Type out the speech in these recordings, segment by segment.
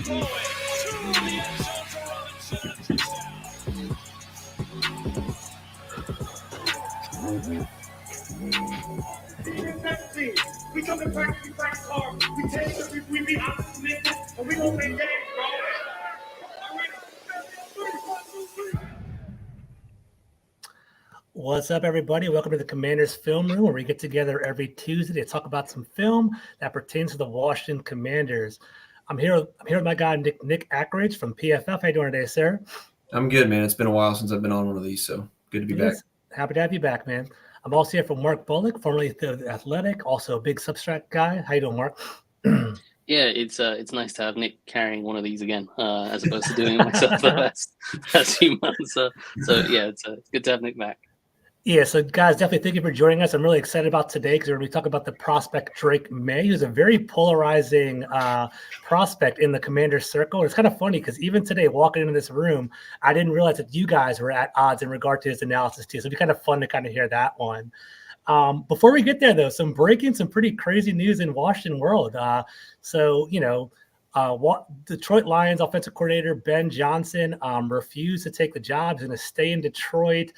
We come to practice, we practice hard. We take it, we be honest, and we gonna make games, bro. What's up, everybody? Welcome to the Commanders Film Room, where we get together every Tuesday to talk about some film that pertains to the Washington Commanders. I'm here with my guy Nick Akridge from PFF. How you doing today, sir? I'm good, man. It's been a while since I've been on one of these, so good to be back. Happy to have you back, man. I'm also here from Mark Bullock, formerly The Athletic, also a big Substract guy. How you doing, Mark? Yeah, it's nice to have Nick carrying one of these again, as opposed to doing it myself the last few months. So yeah, it's good to have Nick back. Yeah, so guys, definitely thank you for joining us. I'm really excited about today because we're going to be talking about the prospect Drake Maye, who's a very polarizing prospect in the Commander circle. It's kind of funny because even today, walking into this room, I didn't realize that you guys were at odds in regard to his analysis too. So it'd be kind of fun to kind of hear that one. Before we get there, though, some pretty crazy news in Washington world. Detroit Lions offensive coordinator Ben Johnson refused to take the job. He's going to stay in Detroit.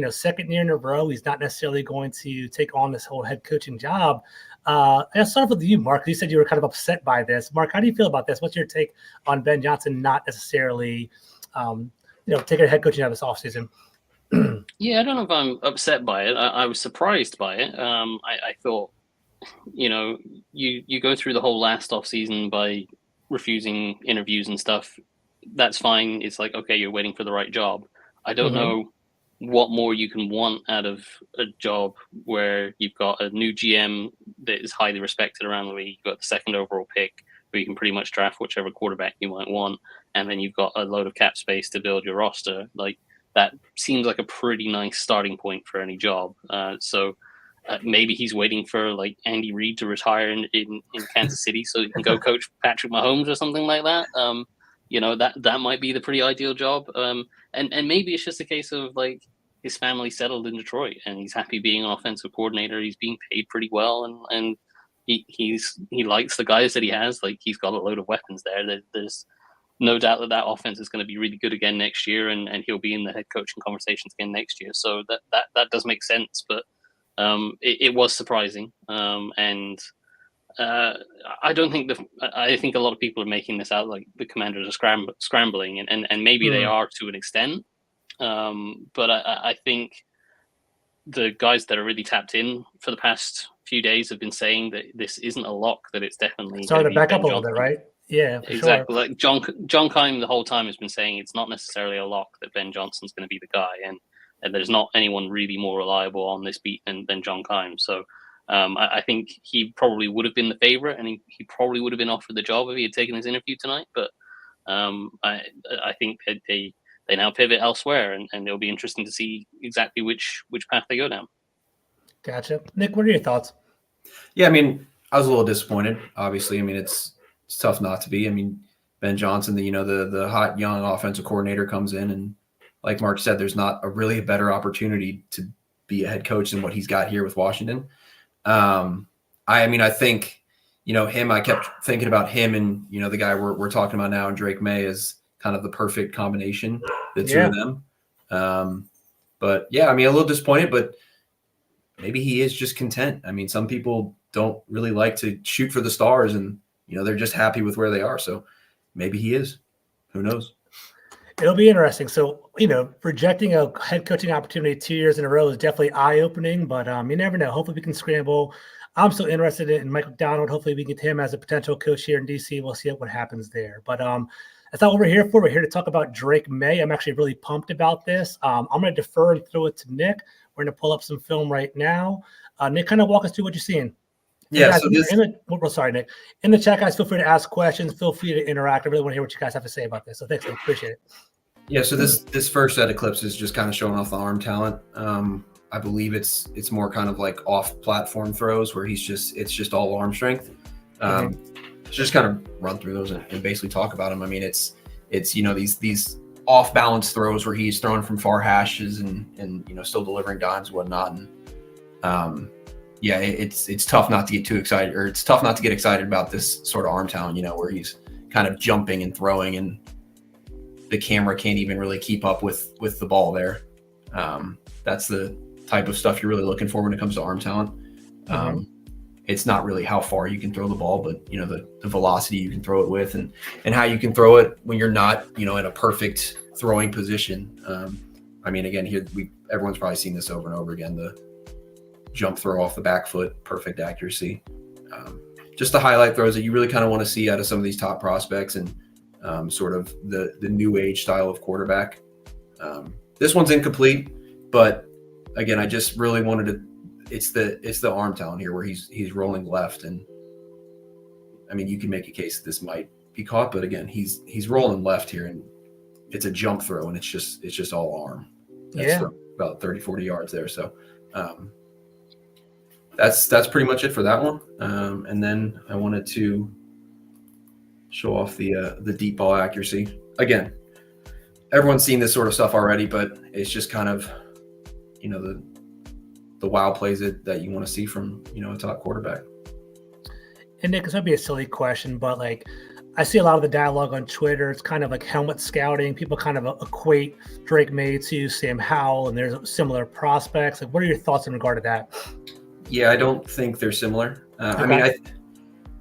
Second year in a row, he's not necessarily going to take on this whole head coaching job. I'll start with you, Mark. You said you were kind of upset by this. Mark, how do you feel about this? What's your take on Ben Johnson not necessarily, taking a head coaching job this offseason? Yeah, I don't know if I'm upset by it. I was surprised by it. I thought, you go through the whole last off season by refusing interviews and stuff. That's fine. It's like, okay, you're waiting for the right job. I don't know what more you can want out of a job where you've got a new GM that is highly respected around the league. You've got the second overall pick where you can pretty much draft whichever quarterback you might want. And then you've got a load of cap space to build your roster. Like, that seems like a pretty nice starting point for any job. Maybe he's waiting for like Andy Reid to retire in Kansas City so he can go coach Patrick Mahomes or something like that. That might be the pretty ideal job. And maybe it's just a case of like his family settled in Detroit and he's happy being an offensive coordinator. He's being paid pretty well and he likes the guys that he has. Like, he's got a load of weapons there. There's no doubt that offense is going to be really good again next year, and he'll be in the head coaching conversations again next year. So that does make sense, but it was surprising. I don't think I think a lot of people are making this out like the Commanders are scrambling, and maybe they are to an extent. But I think the guys that are really tapped in for the past few days have been saying that this isn't a lock, that it's definitely starting to back up a little bit, right? Yeah, exactly. Sure. Like John Keim the whole time has been saying it's not necessarily a lock that Ben Johnson's going to be the guy, and there's not anyone really more reliable on this beat than John Keim. So I think he probably would have been the favorite, and he probably would have been offered the job if he had taken his interview tonight. But I think that they now pivot elsewhere, and it'll be interesting to see exactly which path they go down. Gotcha. Nick, what are your thoughts? Yeah, I mean, I was a little disappointed. Obviously, I mean, it's tough not to be. I mean, Ben Johnson, the hot young offensive coordinator comes in, and like Mark said, there's not a really better opportunity to be a head coach than what he's got here with Washington. I think, him, I kept thinking about him and, the guy we're talking about now, and Drake Maye is kind of the perfect combination, the two of them. But yeah, I mean, a little disappointed, but maybe he is just content. I mean, some people don't really like to shoot for the stars, and they're just happy with where they are. So maybe he is. Who knows? It'll be interesting. So, rejecting a head coaching opportunity 2 years in a row is definitely eye-opening, but you never know. Hopefully we can scramble. I'm still interested in Mike McDonald. Hopefully we get him as a potential coach here in DC. We'll see what happens there. But that's not what we're here for. We're here to talk about Drake Maye. I'm actually really pumped about this. I'm going to defer and throw it to Nick. We're going to pull up some film right now. Nick, kind of walk us through what you're seeing. Yeah, guys, so sorry, Nick. In the chat, guys, feel free to ask questions. Feel free to interact. I really want to hear what you guys have to say about this. So thanks, Nick. Appreciate it. Yeah, so this first set of clips is just kind of showing off the arm talent. I believe it's more kind of like off-platform throws where it's just all arm strength. Just kind of run through those and basically talk about them. I mean, it's these off-balance throws where he's throwing from far hashes and still delivering dimes and whatnot. And it's tough not to get too excited, or it's tough not to get excited about this sort of arm talent, where he's kind of jumping and throwing, and the camera can't even really keep up with the ball there. That's the type of stuff you're really looking for when it comes to arm talent. It's not really how far you can throw the ball, but the velocity you can throw it with, and how you can throw it when you're not in a perfect throwing position. I mean, again, here everyone's probably seen this over and over again, the jump throw off the back foot, perfect accuracy. Just the highlight throws that you really kind of want to see out of some of these top prospects, and sort of the new age style of quarterback. This one's incomplete, but again, I just really wanted to, it's the arm talent here where he's rolling left, and I mean, you can make a case that this might be caught, but again, he's rolling left here, and it's a jump throw, and it's just all arm. That's about 30, 40 yards there. So that's pretty much it for that one. And then I wanted to show off the deep ball accuracy. Again, everyone's seen this sort of stuff already, but it's just kind of, the wow plays that you want to see from, a top quarterback. And Nick, this might be a silly question, but I see a lot of the dialogue on Twitter. It's kind of like helmet scouting. People kind of equate Drake Maye to Sam Howell, and there's similar prospects. What are your thoughts in regard to that? Yeah, I don't think they're similar. I mean,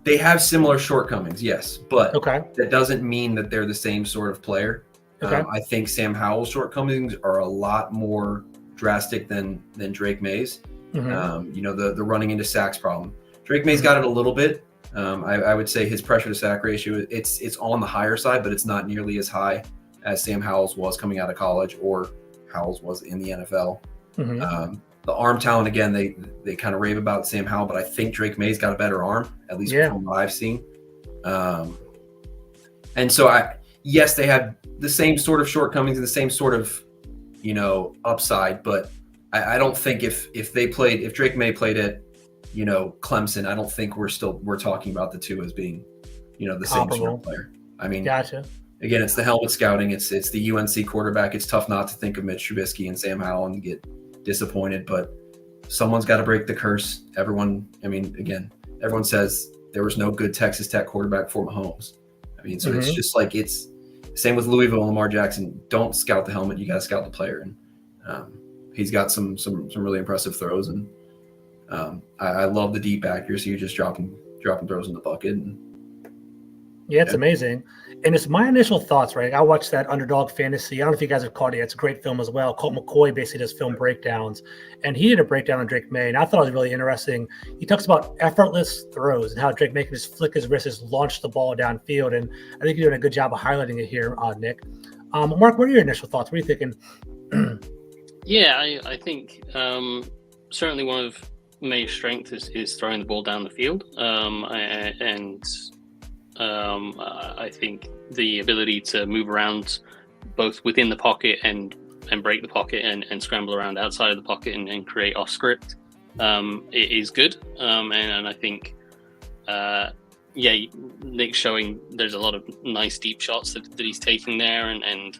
they have similar shortcomings, yes, but that doesn't mean that they're the same sort of player. I think Sam Howell's shortcomings are a lot more drastic than Drake Maye's. The running into sacks problem. Drake Maye's got it a little bit. I would say his pressure to sack ratio, it's on the higher side, but it's not nearly as high as Sam Howell's was coming out of college, or Howell's was in the NFL. The arm talent, again, they kind of rave about Sam Howell, but I think Drake Maye's got a better arm, at least from what I've seen. And so yes, they have the same sort of shortcomings and the same sort of, upside, but I don't think if Drake Maye played at, Clemson, I don't think we're talking about the two as being, the same sort of player. I mean, gotcha. Again, it's the helmet scouting. It's the UNC quarterback. It's tough not to think of Mitch Trubisky and Sam Howell and get disappointed, but someone's got to break the curse. Everyone says there was no good Texas Tech quarterback for Mahomes. I mean, so it's just like, it's same with Louisville and Lamar Jackson. Don't scout the helmet. You got to scout the player. And he's got some really impressive throws. And I love the deep accuracy. You're just dropping throws in the bucket. And, it's amazing. And it's my initial thoughts, right? I watched that Underdog Fantasy. I don't know if you guys have caught it. It's a great film as well. Colt McCoy basically does film breakdowns. And he did a breakdown on Drake Maye, and I thought it was really interesting. He talks about effortless throws and how Drake Maye can just flick his wrist, just launch the ball downfield. And I think you're doing a good job of highlighting it here, Nick. Mark, what are your initial thoughts? What are you thinking? I think certainly one of Maye's strengths is throwing the ball down the field. I think the ability to move around both within the pocket and break the pocket and scramble around outside of the pocket and create off script it is good. And I think Nick's showing there's a lot of nice deep shots that he's taking there, and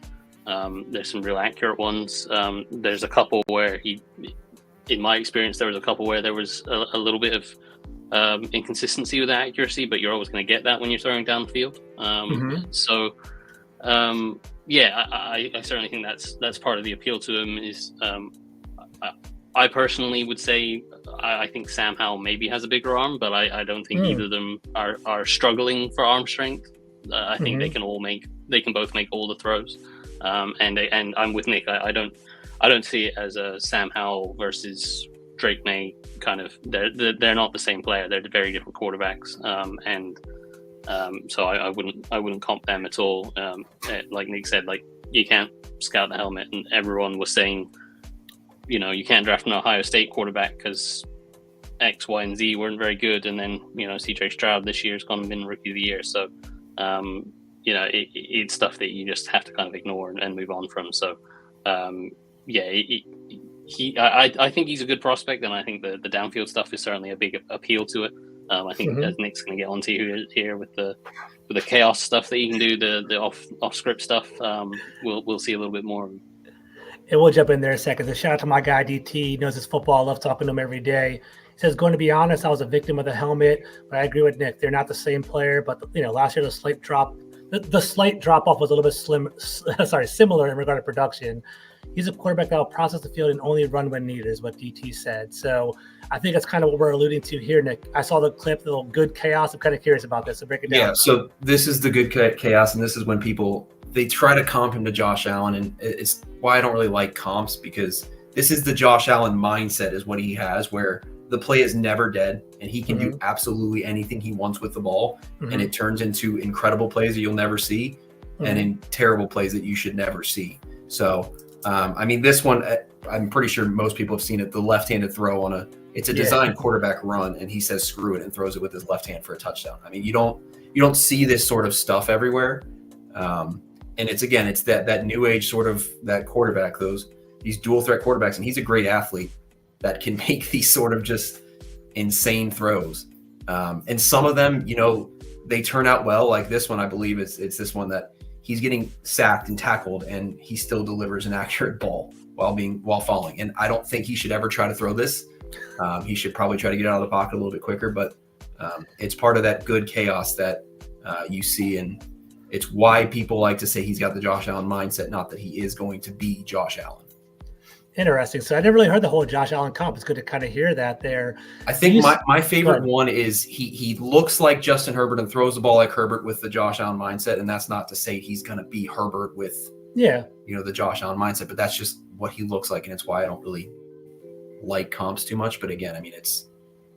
there's some real accurate ones. There's a couple where in my experience, there was a couple where there was a little bit of inconsistency with accuracy, but you're always going to get that when you're throwing downfield. I certainly think that's part of the appeal to him. Is I personally would say I think Sam Howell maybe has a bigger arm, but I don't think either of them are struggling for arm strength. I think they can both make all the throws. And I'm with Nick. I don't see it as a Sam Howell versus Drake Maye kind of. They're not the same player. They're very different quarterbacks. So I wouldn't comp them at all. Like Nick said, like you can't scout the helmet, and everyone was saying, you can't draft an Ohio State quarterback because X, Y, and Z weren't very good. And then CJ Stroud this year has gone and been Rookie of the Year. So it's stuff that you just have to kind of ignore and move on from. So I think he's a good prospect, and I think the downfield stuff is certainly a big appeal to it. I think as Nick's going to get onto here with the chaos stuff that you can do, the off script stuff, we'll see a little bit more. And we'll jump in there in a second. So shout out to my guy DT. He knows his football. I love talking to him every day. He says, going to be honest, I was a victim of the helmet, but I agree with Nick. They're not the same player, but last year the slate drop the slight drop off was a little bit similar in regard to production. He's a quarterback that will process the field and only run when needed, is what DT said. So I think that's kind of what we're alluding to here, Nick. I saw the clip, the little good chaos. I'm kind of curious about this. So break it down. Yeah, so this is the good chaos, and this is when they try to comp him to Josh Allen, and it's why I don't really like comps, because this is the Josh Allen mindset is what he has, where the play is never dead, and he can do absolutely anything he wants with the ball, and it turns into incredible plays that you'll never see, and in terrible plays that you should never see. So, I mean, this one, I'm pretty sure most people have seen it, the left-handed throw it's a designed quarterback run, and he says screw it and throws it with his left hand for a touchdown. I mean, you don't see this sort of stuff everywhere. And it's that new age sort of that quarterback, these dual threat quarterbacks, and he's a great athlete that can make these sort of just insane throws. And some of them, they turn out well. Like this one, I believe it's this one that he's getting sacked and tackled, and he still delivers an accurate ball while falling. And I don't think he should ever try to throw this. He should probably try to get out of the pocket a little bit quicker, but it's part of that good chaos that you see, and it's why people like to say he's got the Josh Allen mindset, not that he is going to be Josh Allen. Interesting. So I never really heard the whole Josh Allen comp. It's good to kind of hear that there. I think my favorite one is he looks like Justin Herbert and throws the ball like Herbert with the Josh Allen mindset, and that's not to say he's going to be Herbert with the Josh Allen mindset, but that's just what he looks like, and it's why I don't really like comps too much. But again, I mean, it's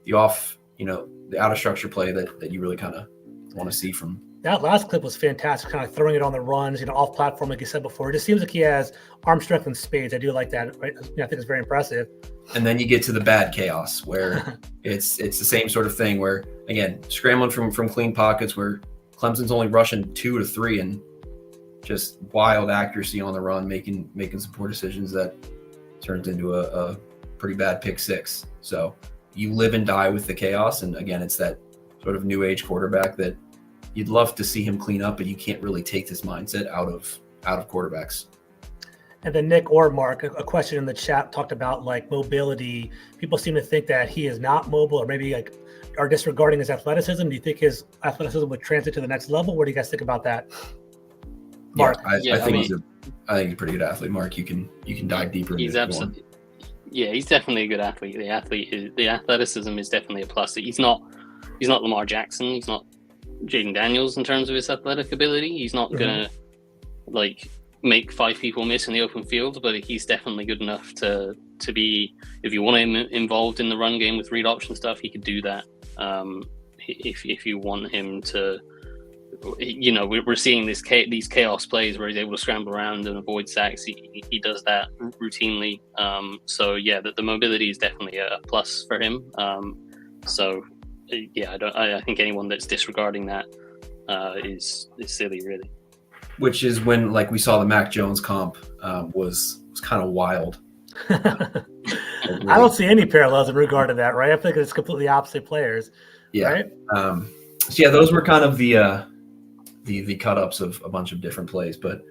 the out of structure play that you really kind of want to see from. That last clip was fantastic, kind of throwing it on the runs, off platform, like you said before. It just seems like he has arm strength in spades. I do like that. Right? I think it's very impressive. And then you get to the bad chaos where it's the same sort of thing where, again, scrambling from clean pockets where Clemson's only rushing 2 to 3 and just wild accuracy on the run, making some poor decisions that turns into a pretty bad pick six. So you live and die with the chaos. And again, it's that sort of new age quarterback that you'd love to see him clean up, but you can't really take this mindset out of quarterbacks. And then Nick or Mark, a question in the chat talked about like mobility. People seem to think that he is not mobile, or maybe like are disregarding his athleticism. Do you think his athleticism would transit to the next level? What do you guys think about that? Mark, I think he's a pretty good athlete. Mark, you can dive deeper. He's absolutely, he's definitely a good athlete. The athleticism is definitely a plus. He's not Lamar Jackson. He's not Jaden Daniels in terms of his athletic ability. He's not gonna make 5 people miss in the open field, but he's definitely good enough to be, if you want him involved in the run game with read option stuff, he could do that. If you want him to, we're seeing these chaos plays where he's able to scramble around and avoid sacks. He does that routinely. The mobility is definitely a plus for him. I think anyone that's disregarding that is silly, really. Which is when, like, we saw the Mac Jones comp was kind of wild. I don't see any parallels in regard to that, right? I think it's completely opposite players. Yeah. Right? Those were kind of the cut-ups of a bunch of different plays, but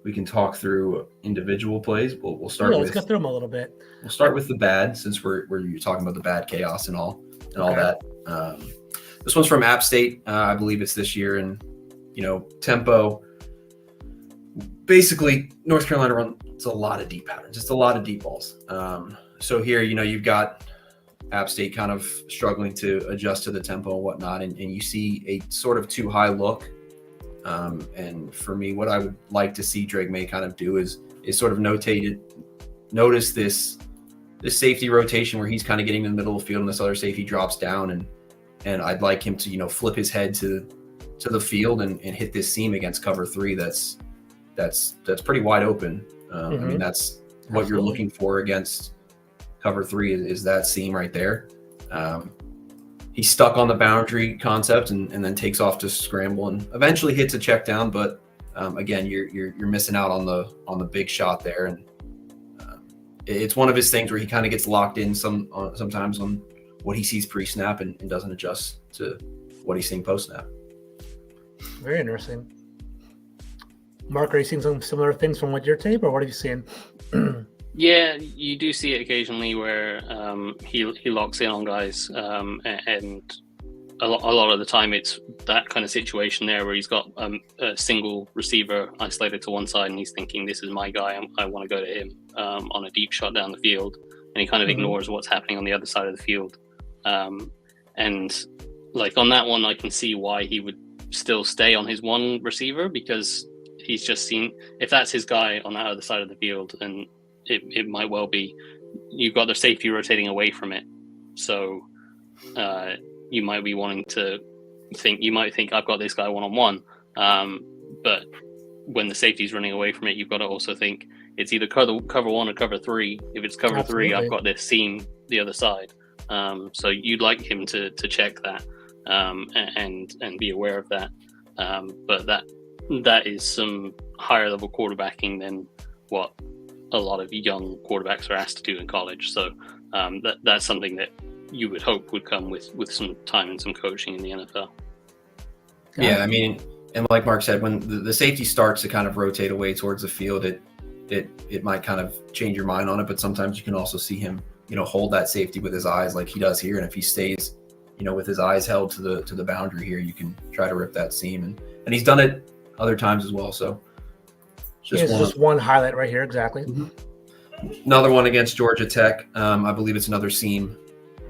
we can talk through individual plays. We'll start with. Let's go through them a little bit. We'll start with the bad, since you're talking about the bad chaos and all that. This one's from App State. I believe it's this year, and tempo. Basically, North Carolina runs a lot of deep patterns. It's a lot of deep balls. So here, you've got App State kind of struggling to adjust to the tempo and whatnot, and you see a sort of too high look. And for me, what I would like to see Drake Maye kind of do is sort of notice this safety rotation where he's kind of getting in the middle of the field and this other safety drops down, and I'd like him to flip his head to the field and hit this seam against cover 3 that's pretty wide open. I mean, that's what you're looking for against cover 3 is that seam right there. He's stuck on the boundary concept and then takes off to scramble and eventually hits a check down, but again, you're missing out on the big shot there, and it's one of his things where he kind of gets locked in sometimes on what he sees pre-snap and doesn't adjust to what he's seeing post-snap. Very interesting. Mark, are you seeing some similar things from what your tape, or what have you seen? Yeah, you do see it occasionally where he locks in on guys, and a lot of the time it's that kind of situation there where he's got a single receiver isolated to one side and he's thinking, this is my guy, I want to go to him on a deep shot down the field, and he kind of ignores what's happening on the other side of the field. And like on that one, I can see why he would still stay on his one receiver, because he's just seen, if that's his guy on that other side of the field, and it might well be, you've got the safety rotating away from it. So you might be wanting to think, I've got this guy one-on-one. But when the safety's running away from it, you've got to also think it's either cover one or cover three. If it's cover three, I've got this seam the other side. So you'd like him to check that and be aware of that. But that is some higher level quarterbacking than what a lot of young quarterbacks are asked to do in college. So that's something that you would hope would come with some time and some coaching in the NFL. Yeah, I mean, and like Mark said, when the safety starts to kind of rotate away towards the field, it might kind of change your mind on it. But sometimes you can also see him, hold that safety with his eyes like he does here. And if he stays, with his eyes held to the boundary here, you can try to rip that seam. And he's done it other times as well. So just one highlight right here. Exactly. Mm-hmm. Another one against Georgia Tech. I believe it's another seam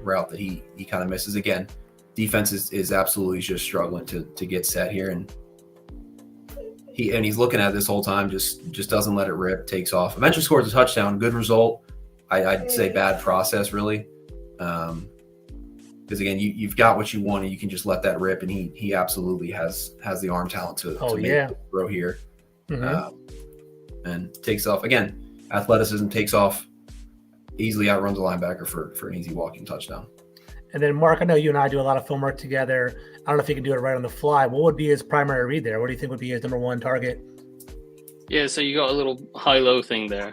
route that he kind of misses. Again, defense is absolutely just struggling to get set here, and he's looking at it this whole time, just doesn't let it rip, takes off, eventually scores a touchdown. Good result. I'd say bad process, really, because again, you've got what you want and you can just let that rip, and he absolutely has the arm talent to make the throw here. And takes off. Again, athleticism, takes off, easily outruns a linebacker for an easy walking touchdown. And then, Mark, I know you and I do a lot of film work together. I don't know if you can do it right on the fly. What would be his primary read there? What do you think would be his number one target? Yeah, so you got a little high-low thing there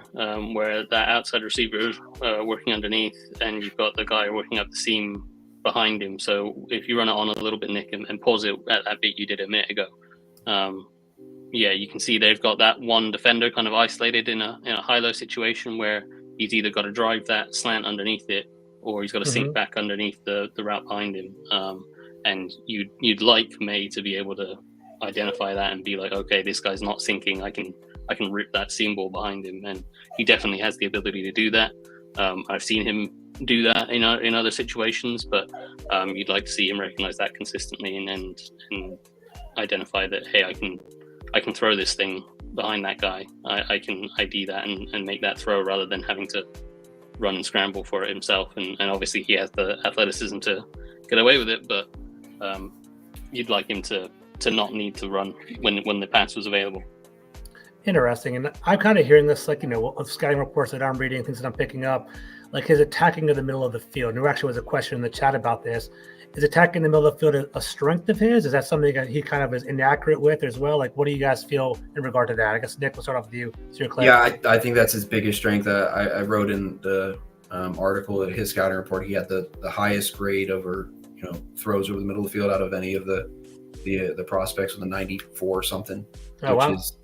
where that outside receiver is working underneath, and you've got the guy working up the seam behind him. So if you run it on a little bit, Nick, and pause it at that bit you did a minute ago, you can see they've got that one defender kind of isolated in a high-low situation where he's either got to drive that slant underneath it, or he's got to sink back underneath the route behind him. And you'd like Maye to be able to identify that and be like, okay, this guy's not sinking. I can rip that seam ball behind him, and he definitely has the ability to do that. I've seen him do that in other situations, but you'd like to see him recognize that consistently and identify that, hey, I can throw this thing behind that guy. I can ID that and make that throw rather than having to run and scramble for it himself. And obviously he has the athleticism to get away with it, but you'd like him to not need to run when the pass was available. Interesting. And I'm kind of hearing this, of scouting reports that I'm reading, things that I'm picking up, like his attacking in the middle of the field. And there actually was a question in the chat about this. Is attacking in the middle of the field a strength of his? Is that something that he kind of is inaccurate with as well? Like, what do you guys feel in regard to that? I guess, Nick, we'll start off with you. Yeah, I think that's his biggest strength. I wrote in the article that his scouting report, he had the highest grade over, throws over the middle of the field out of any of the prospects with a 94 or something, which is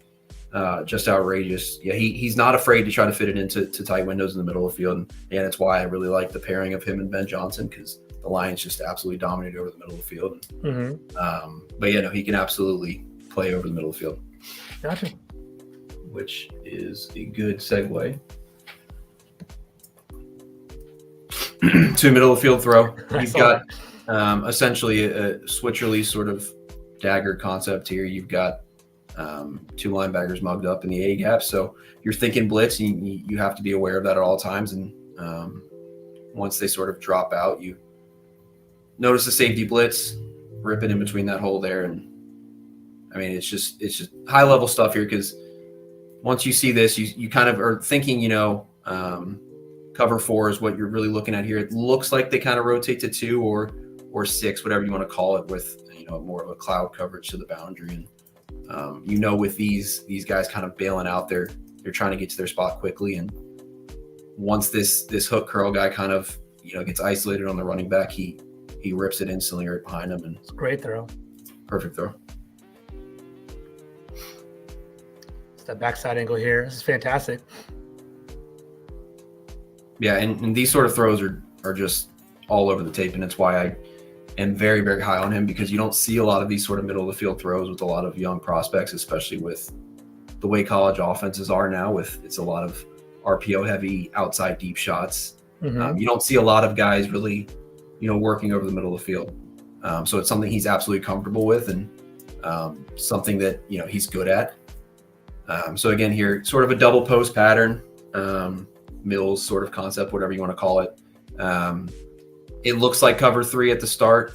just outrageous. Yeah, he's not afraid to try to fit it into tight windows in the middle of the field. And it's why I really like the pairing of him and Ben Johnson, because the Lions just absolutely dominated over the middle of the field. But he can absolutely play over the middle of the field. Gotcha. Which is a good segue to middle of the field throw. You've got essentially a switch release sort of dagger concept here. You've got two linebackers mugged up in the A gap. So you're thinking blitz, and you have to be aware of that at all times. And once they sort of drop out, you notice the safety blitz, rip it in between that hole there. And I mean, it's just high level stuff here, because once you see this, you kind of are thinking, cover four is what you're really looking at here. It looks like they kind of rotate to 2 or 6, whatever you want to call it, with more of a cloud coverage to the boundary. And with these guys kind of bailing out, they're trying to get to their spot quickly. And once this hook curl guy kind of gets isolated on the running back, he rips it instantly right behind him. And it's a great throw. Perfect throw. It's that backside angle here. This is fantastic. Yeah, and these sort of throws are just all over the tape, and it's why am very, very high on him because you don't see a lot of these sort of middle of the field throws with a lot of young prospects, especially with the way college offenses are now. With it's a lot of RPO heavy outside deep shots. You don't see a lot of guys really, working over the middle of the field. So it's something he's absolutely comfortable with, and something that he's good at. So again, here sort of a double post pattern, Mills sort of concept, whatever you want to call it. It looks like cover 3 at the start,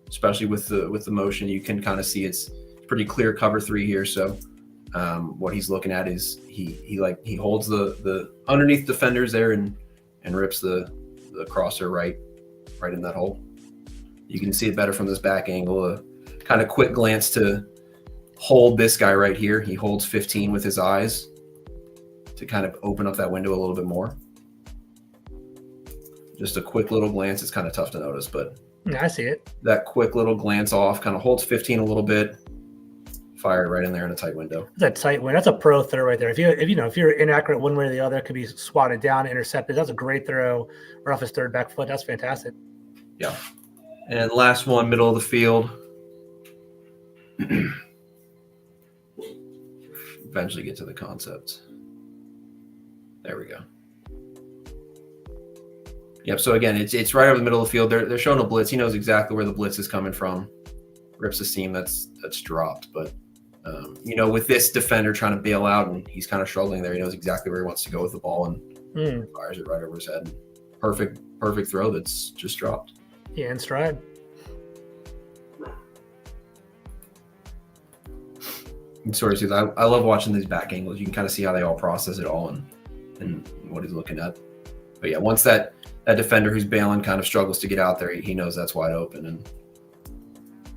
especially with the motion. You can kind of see it's pretty clear cover 3 here. So what he's looking at is he holds the underneath defenders there and rips the crosser right in that hole. You can see it better from this back angle. A kind of quick glance to hold this guy right here. He holds 15 with his eyes to kind of open up that window a little bit more. Just a quick little glance. It's kind of tough to notice, but yeah, I see it. That quick little glance off kind of holds 15 a little bit. Fire it right in there in a tight window. That's a tight window. That's a pro throw right there. If you're inaccurate one way or the other, it could be swatted down, intercepted. That's a great throw right off his third back foot. That's fantastic. Yeah. And last one, middle of the field. Eventually get to the concept. There we go. Yep. So again, it's right over the middle of the field. They're showing a blitz. He knows exactly where the blitz is coming from. Rips a seam that's dropped, but with this defender trying to bail out and he's kind of struggling there, he knows exactly where he wants to go with the ball and fires it right over his head. Perfect throw that's just dropped. Yeah, in stride. And sort of see that. I love watching these back angles. You can kind of see how they all process it all and what he's looking at. But yeah, once that defender who's bailing kind of struggles to get out there, he knows that's wide open, and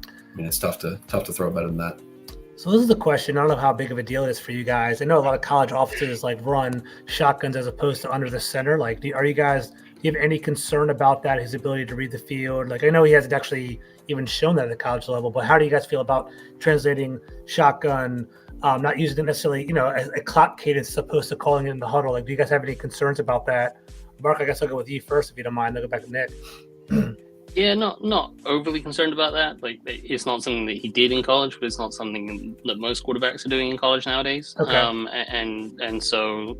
I mean it's tough to throw better than that. So this is the question. I don't know how big of a deal it is for you guys. I know a lot of college offenses run shotguns as opposed to under the center. Do you have any concern about that, his ability to read the field? I know he hasn't actually even shown that at the college level, but how do you guys feel about translating shotgun, not using it necessarily, as a clock cadence as opposed to calling it in the huddle? Do you guys have any concerns about that? Mark, I guess I'll go with you first if you don't mind. I'll go back to Nick. Yeah, not overly concerned about that. It's not something that he did in college, but it's not something that most quarterbacks are doing in college nowadays. Okay. And so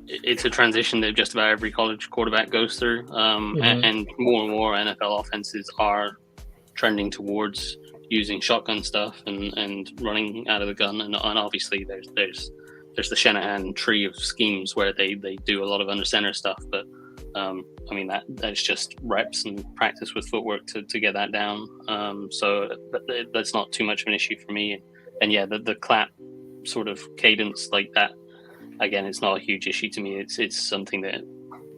it's a transition that just about every college quarterback goes through. And more NFL offenses are trending towards using shotgun stuff and running out of the gun. And obviously there's the Shanahan tree of schemes where they do a lot of under center stuff, but that's just reps and practice with footwork to get that down. So that's not too much of an issue for me. And yeah, the clap sort of cadence like that, again, it's not a huge issue to me. It's something that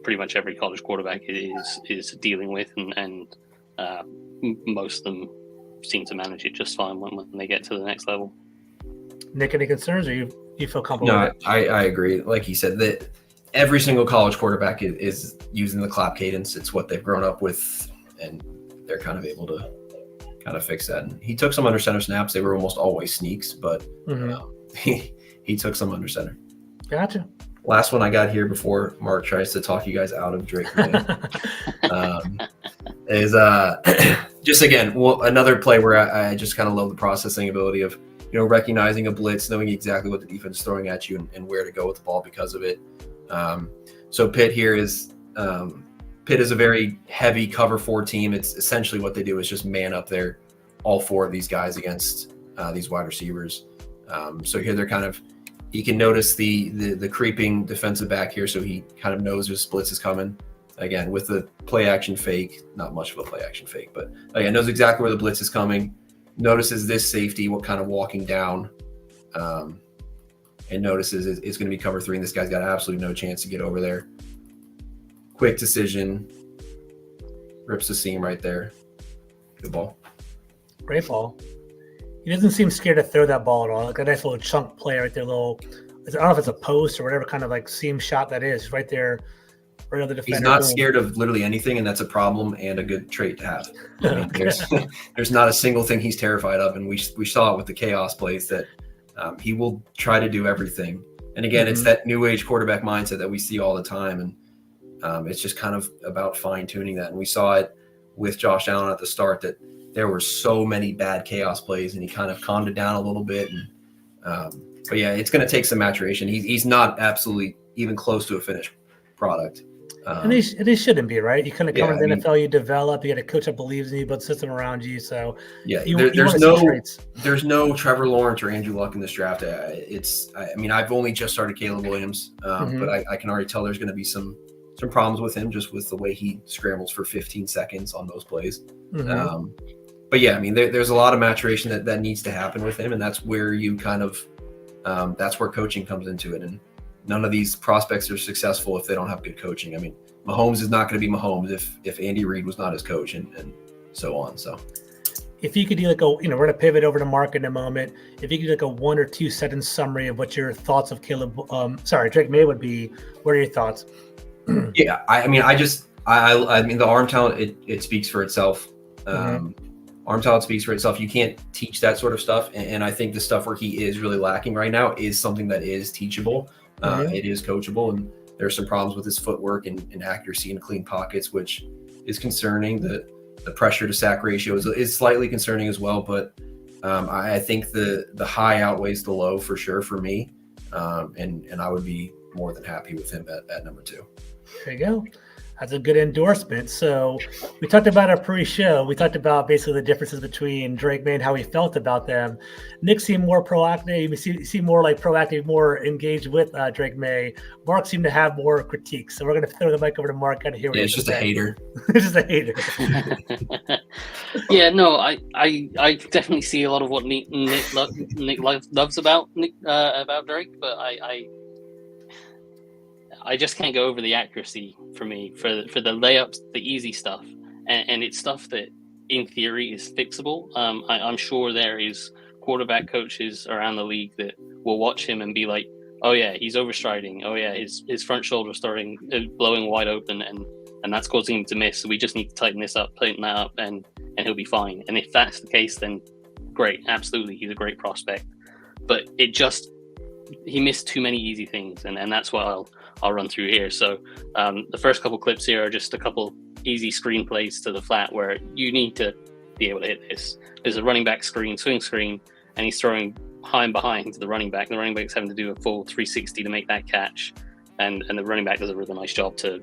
pretty much every college quarterback is dealing with, and most of them seem to manage it just fine when they get to the next level. Nick, any concerns, or you feel comfortable No, with it? I agree. Like he said, that every single college quarterback is using the clap cadence. It's what they've grown up with, and they're kind of able to kind of fix that. And he took some under center snaps. They were almost always sneaks, but he took some under center. Gotcha. Last one I got here before Mark tries to talk you guys out of Drake Maye, is just again another play where I just kind of love the processing ability of recognizing a blitz, knowing exactly what the defense is throwing at you and where to go with the ball because of it. So Pitt here is a very heavy cover 4 team. It's essentially what they do is just man up there, all 4 of these guys against these wide receivers. So here they're kind of, you can notice the creeping defensive back here. So he kind of knows his blitz is coming. Again, with the play action fake, not much of a play action fake, but again, knows exactly where the blitz is coming. Notices this safety, what kind of walking down, and notices it's going to be cover 3, and this guy's got absolutely no chance to get over there. Quick decision, rips the seam right there. Good ball. Great ball. He doesn't seem scared to throw that ball at all. A nice little chunk play right there. I don't know if it's a post or whatever kind of seam shot that is. Right there, right on the defender. He's not scared of literally anything, and that's a problem and a good trait to have. I mean, there's not a single thing he's terrified of, and we saw it with the chaos plays that he will try to do everything. And again, it's that new age quarterback mindset that we see all the time, and it's just kind of about fine tuning that. And we saw it with Josh Allen at the start that there were so many bad chaos plays, and he kind of calmed it down a little bit. And but yeah, it's going to take some maturation. He's not absolutely even close to a finished product. And they shouldn't be, right? You kind of come Yeah, to the NFL, you develop, you get a coach that believes in you, build a system around you. So yeah, there's no Trevor Lawrence or Andrew Luck in this draft. I've only just started Caleb Williams, but I can already tell there's going to be some problems with him, just with the way he scrambles for 15 seconds on those plays. But yeah, I mean, there's a lot of maturation that needs to happen with him, and that's where you kind of that's where coaching comes into it. And none of these prospects are successful if they don't have good coaching. I mean, Mahomes is not going to be Mahomes if Andy Reid was not his coach, and so on. So if you could do like we're going to pivot over to Mark in a moment. If you could do like a 1 or 2 sentence summary of what your thoughts of Drake Maye would be, what are your thoughts? Yeah, I mean, the arm talent, it speaks for itself. Arm talent speaks for itself. You can't teach that sort of stuff. And I think the stuff where he is really lacking right now is something that is teachable. It is coachable, and there's some problems with his footwork and accuracy and clean pockets, which is concerning. The pressure to sack ratio is slightly concerning as well, but I think the high outweighs the low for sure for me. And I would be more than happy with him at number 2. There you go. That's a good endorsement. So we talked about our pre-show. We talked about basically the differences between Drake Maye and how he felt about them. Nick seemed more proactive. You seem more like proactive, more engaged with Drake Maye. Mark seemed to have more critiques. So we're going to throw the mic over to Mark and hear what it's just a hater. It's just a hater. Yeah, no, I definitely see a lot of what Nick loves about Drake, but I just can't go over the accuracy for me for the layups, the easy stuff, and it's stuff that in theory is fixable. I'm sure there is quarterback coaches around the league that will watch him and be like, oh yeah, he's overstriding. Oh yeah, his front shoulder starting blowing wide open, and that's causing him to miss. So we just need to tighten that up, and he'll be fine. And if that's the case, then great, absolutely, he's a great prospect. But he missed too many easy things, and that's what I'll run through here. So the first couple clips here are just a couple easy screen plays to the flat where you need to be able to hit this. There's a running back swing screen, and he's throwing high and behind to the running back. The running back's having to do a full 360 to make that catch, and the running back does a really nice job to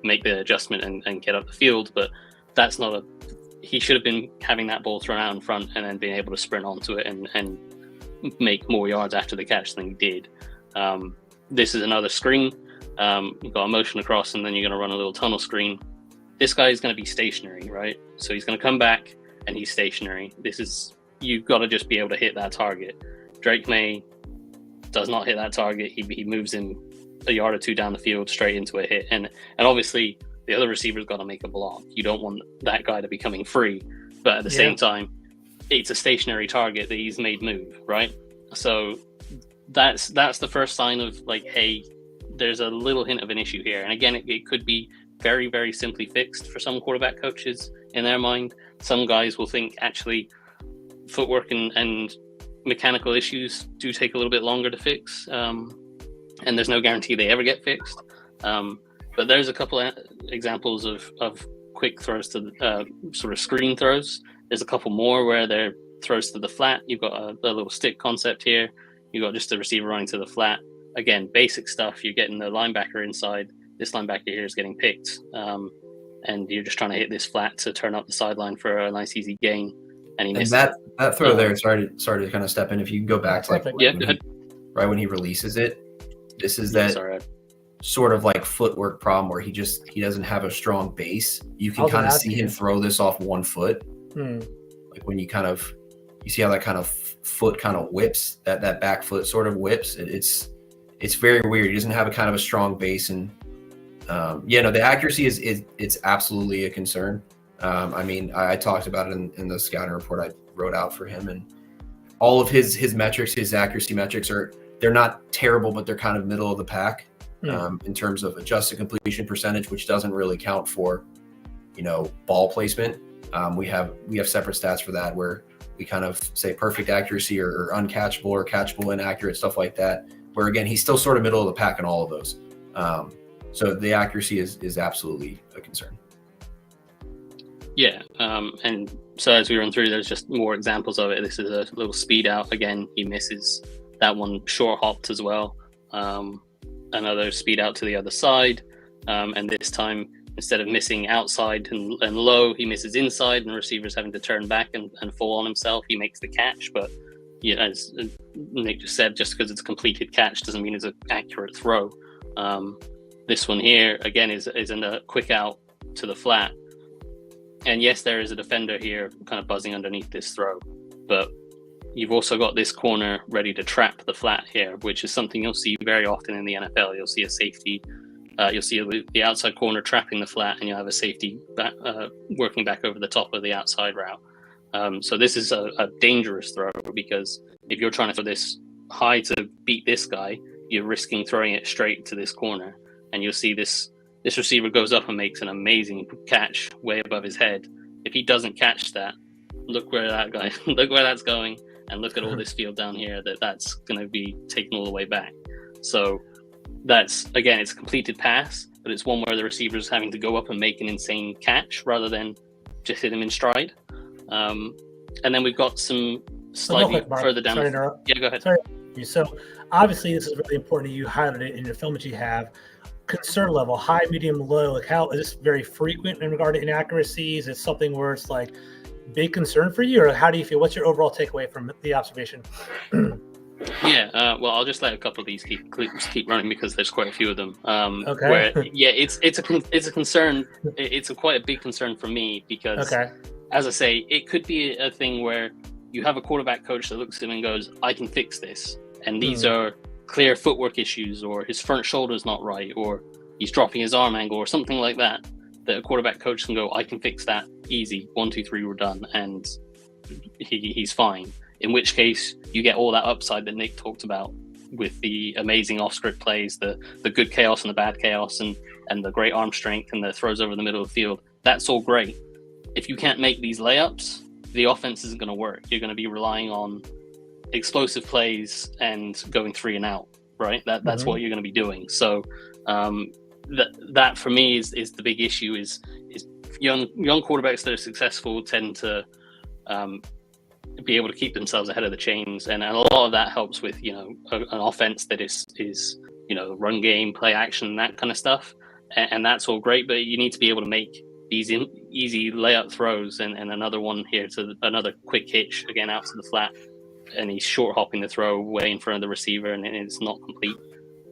make the adjustment and get up the field. But that's not he should have been having that ball thrown out in front and then being able to sprint onto it and make more yards after the catch than he did. This is another screen. You've got a motion across, and then you're going to run a little tunnel screen. This guy is going to be stationary, right? So he's going to come back, and he's stationary. You've got to just be able to hit that target. Drake Maye does not hit that target. He moves him a yard or two down the field straight into a hit. And obviously, the other receiver's got to make a block. You don't want that guy to be coming free. But at the same time, it's a stationary target that he's made move, right? So that's the first sign of like, hey, there's a little hint of an issue here. And again, it could be very, very simply fixed for some quarterback coaches in their mind. Some guys will think actually footwork and mechanical issues do take a little bit longer to fix. And there's no guarantee they ever get fixed. But there's a couple of examples of quick throws to sort of screen throws. There's a couple more where they're throws to the flat. You've got a little stick concept here. You've got just a receiver running to the flat. Again, basic stuff. You're getting the linebacker inside. This linebacker here is getting picked. And you're just trying to hit this flat to turn up the sideline for a nice, easy gain. And he missed that throw there, sorry to kind of step in. If you go back to when he releases it, this is sort of like footwork problem where he doesn't have a strong base. You can kind of see him throw this off one foot. Like when you see how that kind of foot kind of whips, that back foot sort of whips. It's very weird. He doesn't have a kind of a strong base, and the accuracy it's absolutely a concern. I mean, I talked about it in the scouting report I wrote out for him, and all of his metrics, his accuracy metrics they're not terrible, but they're kind of middle of the pack in terms of adjusted completion percentage, which doesn't really count for, ball placement. We have separate stats for that where we kind of say perfect accuracy or uncatchable or catchable inaccurate, stuff like that, where again, he's still sort of middle of the pack in all of those. So the accuracy is absolutely a concern. Yeah, and so as we run through, there's just more examples of it. This is a little speed out. Again, he misses that one, short hopped as well. Another speed out to the other side. And this time, instead of missing outside and low, he misses inside, and the receiver's having to turn back and fall on himself. He makes the catch, but yeah, as Nick just said, just because it's a completed catch doesn't mean it's an accurate throw. This one here, again, is in a quick out to the flat. And yes, there is a defender here kind of buzzing underneath this throw, but you've also got this corner ready to trap the flat here, which is something you'll see very often in the NFL. You'll see a safety, you'll see the outside corner trapping the flat, and you'll have a safety working back over the top of the outside route. So this is a dangerous throw, because if you're trying to throw this high to beat this guy, you're risking throwing it straight to this corner, and you'll see this receiver goes up and makes an amazing catch way above his head. If he doesn't catch that, look where that's going, and look at all this field down here that's going to be taken all the way back. So that's, again, it's a completed pass, but it's one where the receiver's having to go up and make an insane catch rather than just hit him in stride. And then we've got some slightly further down. Yeah, go ahead. Sorry. So obviously this is really important. You highlighted it in your film that you have. Concern level, high, medium, low. Like, how is this very frequent in regard to inaccuracies? Is it something where it's like big concern for you, or how do you feel? What's your overall takeaway from the observation? Yeah, well, I'll just let a couple of these keep running, because there's quite a few of them. Okay. Where, yeah, it's a concern. It's quite a big concern for me, because, as I say, it could be a thing where you have a quarterback coach that looks at him and goes, "I can fix this," and these are clear footwork issues, or his front shoulder's not right, or he's dropping his arm angle, or something like that. That a quarterback coach can go, "I can fix that, easy, 1, 2, 3, we're done," and he's fine. In which case, you get all that upside that Nick talked about with the amazing off-script plays, the good chaos and the bad chaos, and the great arm strength and the throws over the middle of the field. That's all great. If you can't make these layups, the offense isn't going to work. You're going to be relying on explosive plays and going 3 and out, right? That's what you're going to be doing. So that for me is the big issue. Is young quarterbacks that are successful tend to be able to keep themselves ahead of the chains, and a lot of that helps with an offense that is run game, play action, that kind of stuff, and that's all great. But you need to be able to make these easy layup throws, and another one here to another quick hitch again out to the flat, and he's short hopping the throw way in front of the receiver, and it's not complete.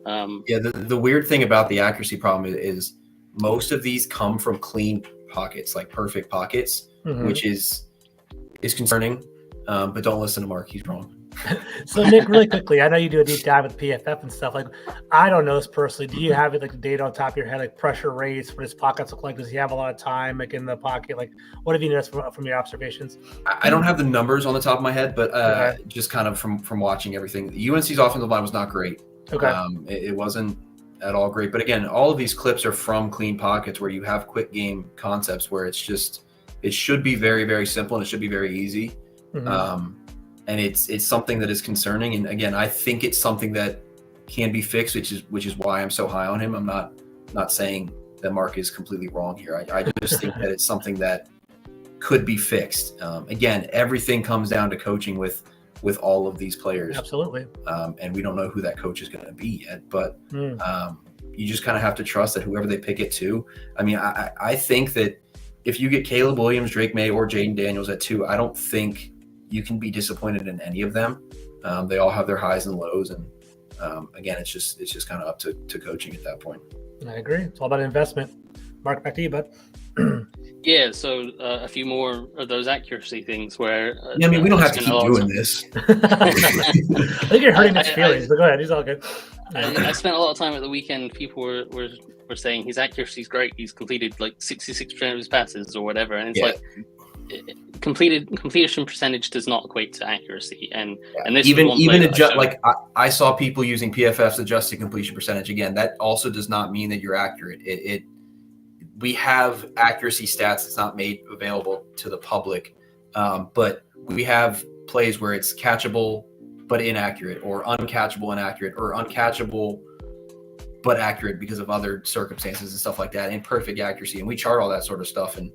The weird thing about the accuracy problem is most of these come from clean pockets, like perfect pockets, which is concerning. But don't listen to Mark; he's wrong. So Nick, really quickly, I know you do a deep dive with PFF and stuff. Like, I don't know this personally. Do you have it, like, the data on top of your head, like pressure rates, what his pockets look like? Does he have a lot of time, like, in the pocket? Like, what have you noticed from your observations? I don't have the numbers on the top of my head, but just kind of from watching everything, UNC's offensive line was not great. Okay. It wasn't at all great. But again, all of these clips are from clean pockets where you have quick game concepts where it should be very, very simple, and it should be very easy. And it's something that is concerning. And again, I think it's something that can be fixed, which is why I'm so high on him. I'm not saying that Mark is completely wrong here. I just think that it's something that could be fixed. Again, everything comes down to coaching with all of these players. Absolutely. And we don't know who that coach is going to be yet, but you just kind of have to trust that whoever they pick it to. I mean, I think that if you get Caleb Williams, Drake Maye, or Jaden Daniels at 2, I don't think you can be disappointed in any of them. They all have their highs and lows, and again, it's just kind of up to coaching at that point. I agree. It's all about investment. Mark, back to you, bud. Yeah, so a few more of those accuracy things where... I mean, we don't have to keep doing this. I think you're hurting his feelings, but go ahead. He's all good. I spent a lot of time at the weekend. People were saying his accuracy is great. He's completed like 66% of his passes or whatever, and it's like... completion percentage does not equate to accuracy, and this even like I saw people using PFF's adjusted completion percentage. Again, that also does not mean that you're accurate. We have accuracy stats that's not made available to the public, but we have plays where it's catchable but inaccurate, or uncatchable inaccurate, or uncatchable but accurate because of other circumstances and stuff like that, and perfect accuracy. And we chart all that sort of stuff, and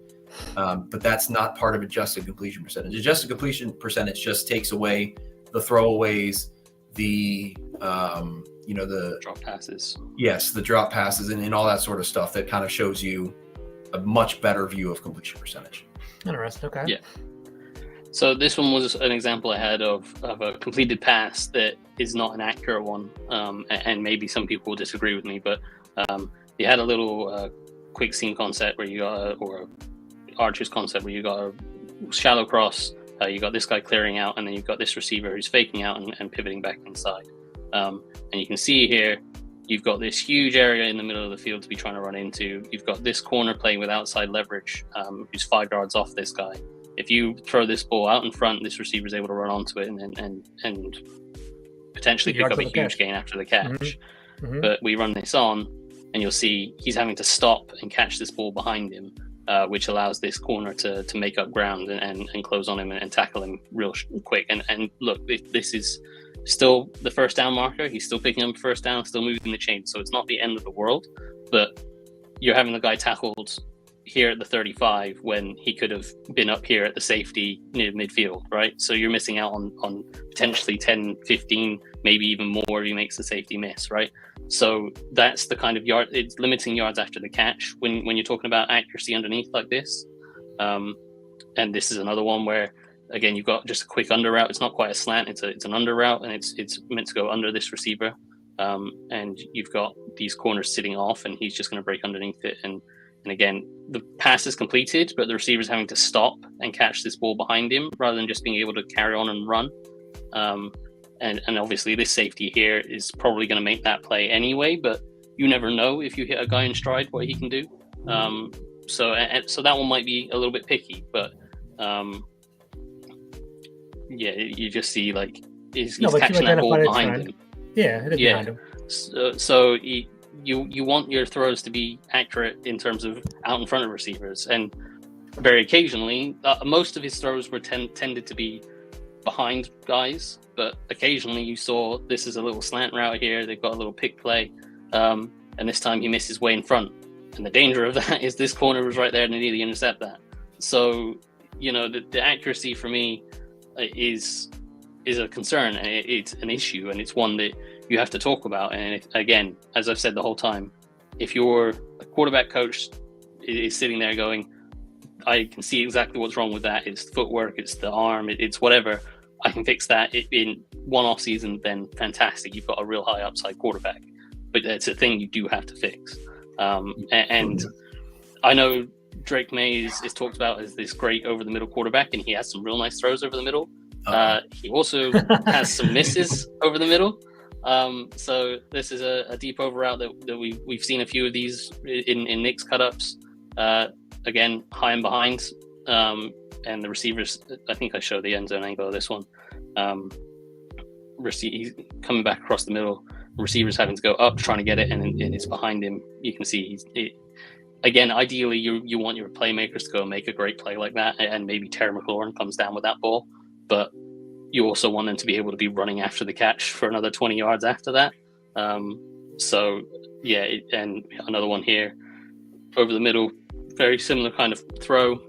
But that's not part of adjusted completion percentage. Adjusted completion percentage just takes away the throwaways, the the drop passes. Yes, the drop passes and all that sort of stuff that kind of shows you a much better view of completion percentage. Interesting. Okay. Yeah. So this one was an example I had of a completed pass that is not an accurate one, and maybe some people will disagree with me, but you had a little quick seam concept where you got or archer's concept where you got a shallow cross, you got this guy clearing out, and then you've got this receiver who's faking out and pivoting back inside. And you can see here, you've got this huge area in the middle of the field to be trying to run into. You've got this corner playing with outside leverage, who's 5 yards off this guy. If you throw this ball out in front, this receiver is able to run onto it and potentially pick up a huge gain after the catch. Mm-hmm. Mm-hmm. But we run this on, and you'll see he's having to stop and catch this ball behind him, which allows this corner to make up ground and close on him and tackle him real quick. And look, this is still the first down marker. He's still picking up first down, still moving the chain. So it's not the end of the world, but you're having the guy tackled here at the 35 when he could have been up here at the safety near midfield, right? So you're missing out on potentially 10, 15, maybe even more if he makes the safety miss, right? So that's the kind of yard, it's limiting yards after the catch when you're talking about accuracy underneath like this. And this is another one where, again, you've got just a quick under route. It's not quite a slant, it's an under route, and it's meant to go under this receiver. And you've got these corners sitting off, and he's just going to break underneath it. And again, the pass is completed, but the receiver's having to stop and catch this ball behind him rather than just being able to carry on and run. And obviously this safety here is probably going to make that play anyway, but you never know if you hit a guy in stride what he can do. So that one might be a little bit picky, but you just see like he's catching that ball behind him. Yeah, it is behind him. So you want your throws to be accurate in terms of out in front of receivers, and very occasionally, most of his throws were tended to be behind guys, but occasionally you saw this is a little slant route here. They've got a little pick play, and this time he missed his way in front. And the danger of that is this corner was right there and they nearly intercept that. So, the accuracy for me is a concern, and it's an issue, and it's one that you have to talk about. And again, as I've said the whole time, if you're a quarterback coach is sitting there going, I can see exactly what's wrong with that. It's footwork, it's the arm, it's whatever. I can fix that in one off season, then fantastic. You've got a real high upside quarterback, but it's a thing you do have to fix. And I know Drake Maye is talked about as this great over the middle quarterback, and he has some real nice throws over the middle. He also has some misses over the middle. So this is a deep over route that we've seen a few of these in Nick's cut-ups. Again, high and behind, and the receivers, I think I showed the end zone angle of this one. He's coming back across the middle, receivers having to go up trying to get it, and it's behind him. You can see again, ideally you want your playmakers to go and make a great play like that, and maybe Terry McLaurin comes down with that ball, but you also want them to be able to be running after the catch for another 20 yards after that. And another one here over the middle, very similar kind of throw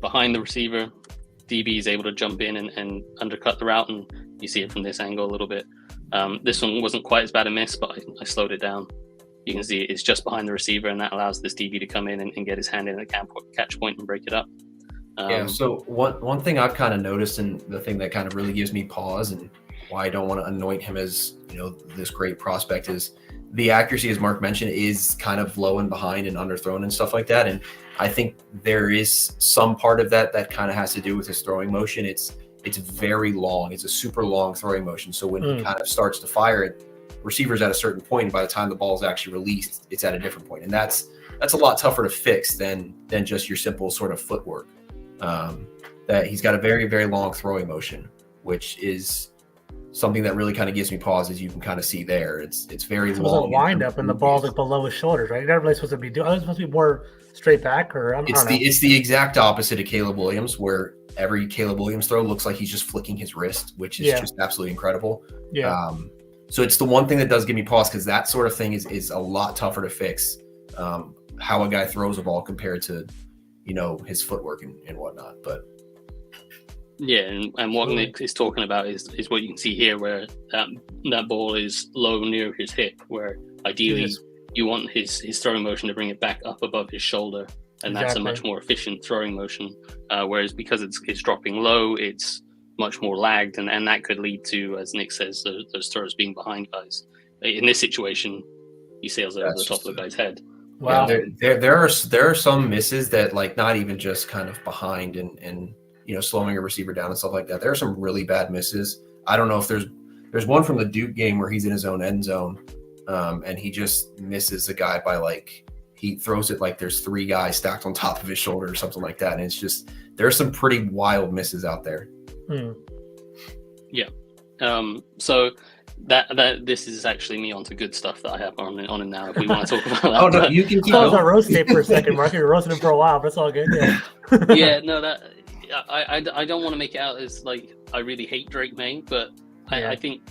behind the receiver. DB is able to jump in and undercut the route, and you see it from this angle a little bit. This one wasn't quite as bad a miss, but I slowed it down. You can see it's just behind the receiver, and that allows this DB to come in and get his hand in at the catch point and break it up. So one thing I've kind of noticed, and the thing that kind of really gives me pause and why I don't want to anoint him as this great prospect, is the accuracy, as Mark mentioned, is kind of low and behind and underthrown and stuff like that. And I think there is some part of that kind of has to do with his throwing motion. It's very long. It's a super long throwing motion. So when he kind of starts to fire it, receiver's at a certain point, and by the time the ball is actually released, it's at a different point. And that's a lot tougher to fix than just your simple sort of footwork. That he's got a very, very long throwing motion, which is something that really kind of gives me pause, as you can kind of see there. It's very long. It's a wind up, and the ball's like below his shoulders, right? You're not really supposed to be doing. It's supposed to be more straight back, or it's the exact opposite of Caleb Williams, where every Caleb Williams throw looks like he's just flicking his wrist, which is just absolutely incredible. Yeah. So it's the one thing that does give me pause, because that sort of thing is a lot tougher to fix. How a guy throws a ball compared to his footwork and whatnot. But yeah, and what Nick is talking about is what you can see here, where that ball is low near his hip, where ideally you want his throwing motion to bring it back up above his shoulder, and that's a much more efficient throwing motion. Whereas because it's dropping low, it's much more lagged, and that could lead to, as Nick says, those throws being behind guys. In this situation, he sails over the top of the guy's head. Wow. Yeah, there are some misses that, like, not even just kind of behind and slowing a receiver down and stuff like that. There are some really bad misses. I don't know if there's one from the Duke game where he's in his own end zone, and he just misses the guy by, like, he throws it like there's 3 guys stacked on top of his shoulder or something like that. And it's just, there's some pretty wild misses out there. Yeah. So that this is actually me onto good stuff that I have on him now. If we want to talk about that. Oh no, you can keep going. I was roast tape for a second, Mark. You're roasting him for a while, but it's all good. Yeah. Yeah. No, that I don't want to make it out as like I really hate Drake Maye, but I think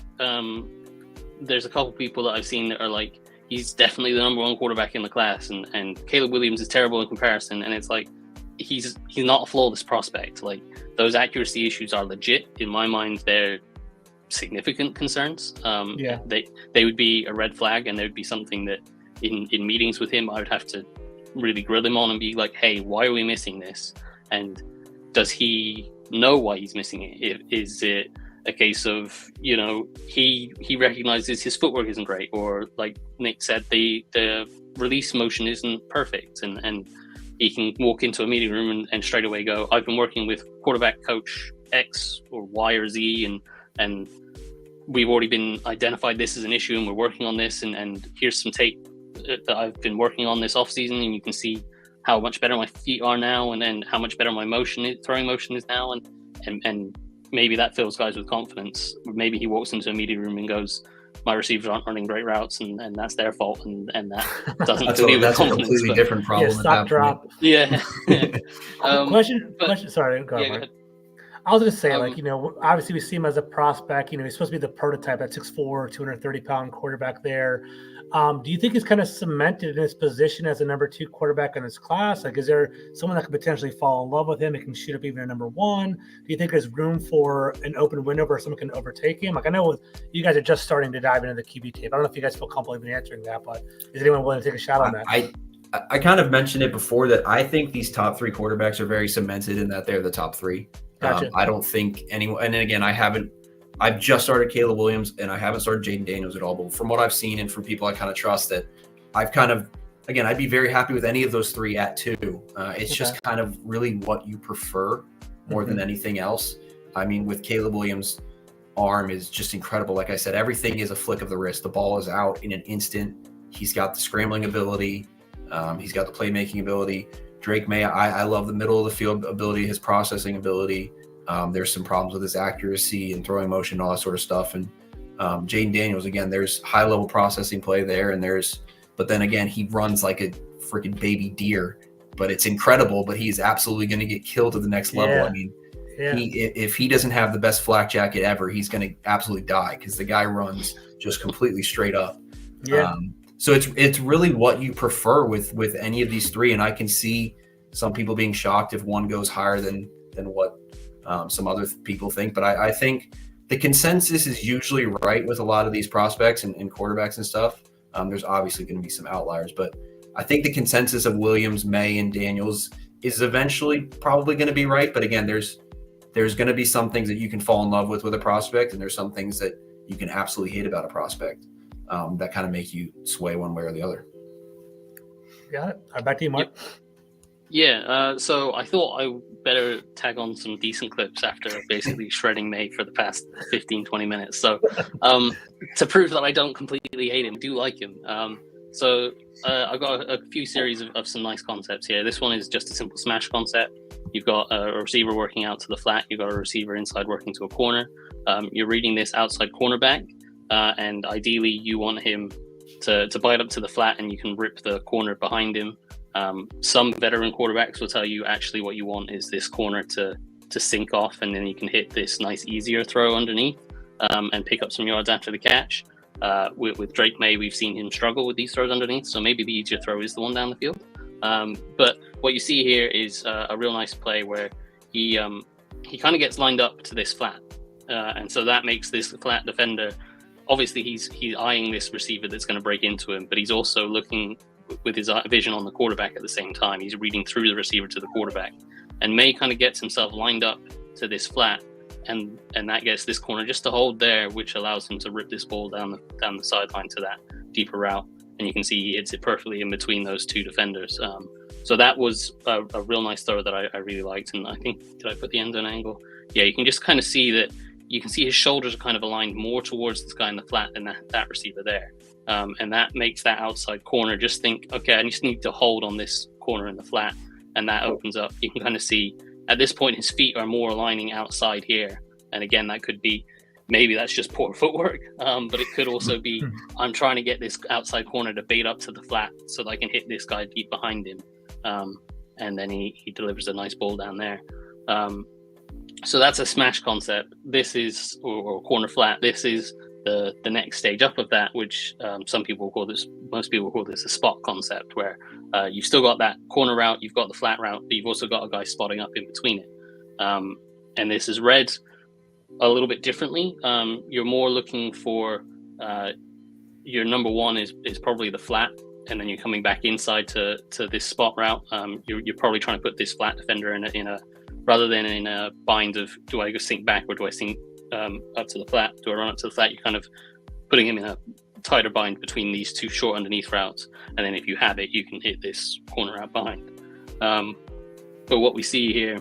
there's a couple people that I've seen that are like, he's definitely the number 1 quarterback in the class, and Caleb Williams is terrible in comparison, and it's like he's not a flawless prospect. Like, those accuracy issues are legit in my mind. They're significant concerns. They would be a red flag, and there would be something that in meetings with him I would have to really grill him on and be like, hey, why are we missing this? And does he know why he's missing it? Is it a case of, he recognizes his footwork isn't great, or like Nick said, the release motion isn't perfect, and he can walk into a meeting room and straight away go, I've been working with quarterback coach X or Y or Z, and we've already been identified this as an issue, and we're working on this, and here's some tape that I've been working on this offseason, and you can see how much better my feet are now, and then how much better my throwing motion is now, and maybe that fills guys with confidence. Maybe he walks into a meeting room and goes, my receivers aren't running great routes, and that's their fault, and that doesn't fill you with confidence. That's a completely different problem. Yeah, stop, drop. Yeah. Question. Sorry, go ahead. I was going to say, obviously we see him as a prospect. He's supposed to be the prototype, that 6'4", 230-pound quarterback there. Do you think he's kind of cemented in his position as a number 2 quarterback in his class? Like, is there someone that could potentially fall in love with him and can shoot up even a number 1? Do you think there's room for an open window where someone can overtake him? Like, I know you guys are just starting to dive into the QB tape. I don't know if you guys feel comfortable even answering that, but is anyone willing to take a shot on that? I kind of mentioned it before that I think these top 3 quarterbacks are very cemented in that they're the top 3. Gotcha. I don't think anyone, and again, I've just started Caleb Williams and I haven't started Jaden Daniels at all, but from what I've seen and from people I kind of trust, that I've kind of, again, I'd be very happy with any of those 3 at 2. It's just kind of really what you prefer more than anything else. I mean, with Caleb Williams' arm is just incredible. Like I said, everything is a flick of the wrist. The ball is out in an instant. He's got the scrambling ability. He's got the playmaking ability. Drake Maye, I love the middle of the field ability, his processing ability. There's some problems with his accuracy and throwing motion, all that sort of stuff. And Jaden Daniels, again, there's high level processing play there, but then again, he runs like a freaking baby deer. But it's incredible. But he's absolutely going to get killed to the next level. Yeah. I mean, if he doesn't have the best flak jacket ever, he's going to absolutely die because the guy runs just completely straight up. Yeah. So it's really what you prefer with any of these 3, and I can see some people being shocked if one goes higher than what some other people think. But I think the consensus is usually right with a lot of these prospects and quarterbacks and stuff. There's obviously going to be some outliers, but I think the consensus of Williams, Maye, and Daniels is eventually probably going to be right. But again, there's going to be some things that you can fall in love with a prospect, and there's some things that you can absolutely hate about a prospect. That kind of make you sway one way or the other. Got it. Back to you, Mark. Yeah. So I thought I better tag on some decent clips after basically shredding Maye for the past 15, 20 minutes. So to prove that I don't completely hate him, I do like him. So I've got a few series of some nice concepts here. This one is just a simple smash concept. You've got a receiver working out to the flat. You've got a receiver inside working to a corner. You're reading this outside cornerback. And ideally you want him to bite up to the flat, and you can rip the corner behind him. Some veteran quarterbacks will tell you actually what you want is this corner to sink off, and then you can hit this nice easier throw underneath and pick up some yards after the catch. With Drake Maye, we've seen him struggle with these throws underneath, so maybe the easier throw is the one down the field. But what you see here is a real nice play where he kind of gets lined up to this flat, and so that makes this flat defender. Obviously, he's eyeing this receiver that's going to break into him, but he's also looking with his vision on the quarterback at the same time. He's reading through the receiver to the quarterback, and Maye kind of gets himself lined up to this flat, and that gets this corner just to hold there, which allows him to rip this ball down the sideline to that deeper route. And you can see he hits it perfectly in between those two defenders. So that was a real nice throw that I really liked. And I think, did I put the end zone angle? Yeah, you can just kind of see that. You can see his shoulders are kind of aligned more towards this guy in the flat than that receiver there. And that makes that outside corner just think, okay, I just need to hold on this corner in the flat. And that opens up. You can kind of see at this point his feet are more aligning outside here. And again, that could be, maybe that's just poor footwork, but it could also be, I'm trying to get this outside corner to bait up to the flat so that I can hit this guy deep behind him. And then he delivers a nice ball down there. So that's a smash concept. This is, or corner flat. This is the next stage up of that, which most people will call this a spot concept, where you've still got that corner route, you've got the flat route, but you've also got a guy spotting up in between it. And this is read a little bit differently. You're more looking for your number one is probably the flat, and then you're coming back inside to this spot route. You're probably trying to put this flat defender in a rather than in a bind of, do I go sink back or do I sink up to the flat? Do I run up to the flat? You're kind of putting him in a tighter bind between these two short underneath routes, and then if you have it, you can hit this corner out behind. But what we see here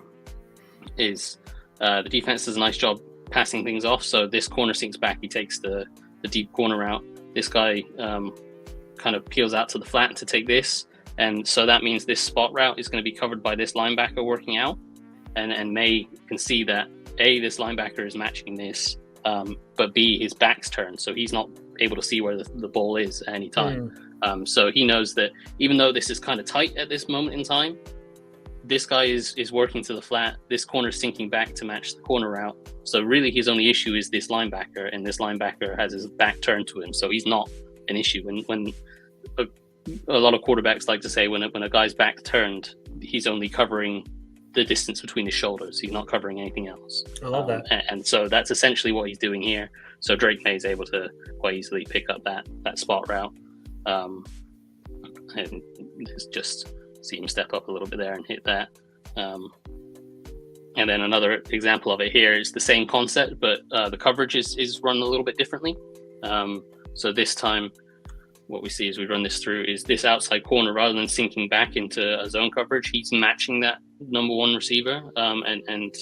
is the defense does a nice job passing things off. So this corner sinks back, he takes the deep corner route. This guy kind of peels out to the flat to take this, and so that means this spot route is going to be covered by this linebacker working out, and Maye can see that A, this linebacker is matching this, but B, his back's turned, so he's not able to see where the ball is at any time. So he knows that even though this is kind of tight at this moment in time, this guy is working to the flat, this corner is sinking back to match the corner route. So really his only issue is this linebacker, and this linebacker has his back turned to him, so he's not an issue. When a lot of quarterbacks like to say when a guy's back turned, he's only covering the distance between his shoulders, he's not covering anything else. I love that. And so that's essentially what he's doing here. So Drake Maye is able to quite easily pick up that spot route, and just see him step up a little bit there and hit that. And then another example of it here is the same concept, but the coverage is run a little bit differently. So this time what we see as we run this through is this outside corner, rather than sinking back into a zone coverage, he's matching that number one receiver and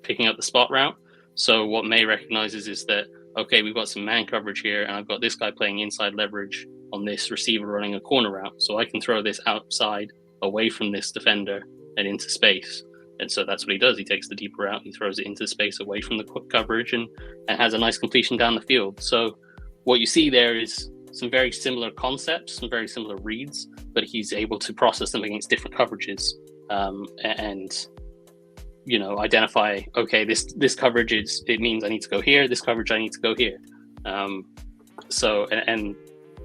picking up the spot route. So what Maye recognizes is that, okay, we've got some man coverage here, and I've got this guy playing inside leverage on this receiver running a corner route, so I can throw this outside away from this defender and into space. And so that's what he does. He takes the deeper route, he throws it into space away from the quick coverage, and has a nice completion down the field. So what you see there is some very similar concepts, some very similar reads, but he's able to process them against different coverages, and identify, okay, this coverage it means I need to go here, this coverage I need to go here. So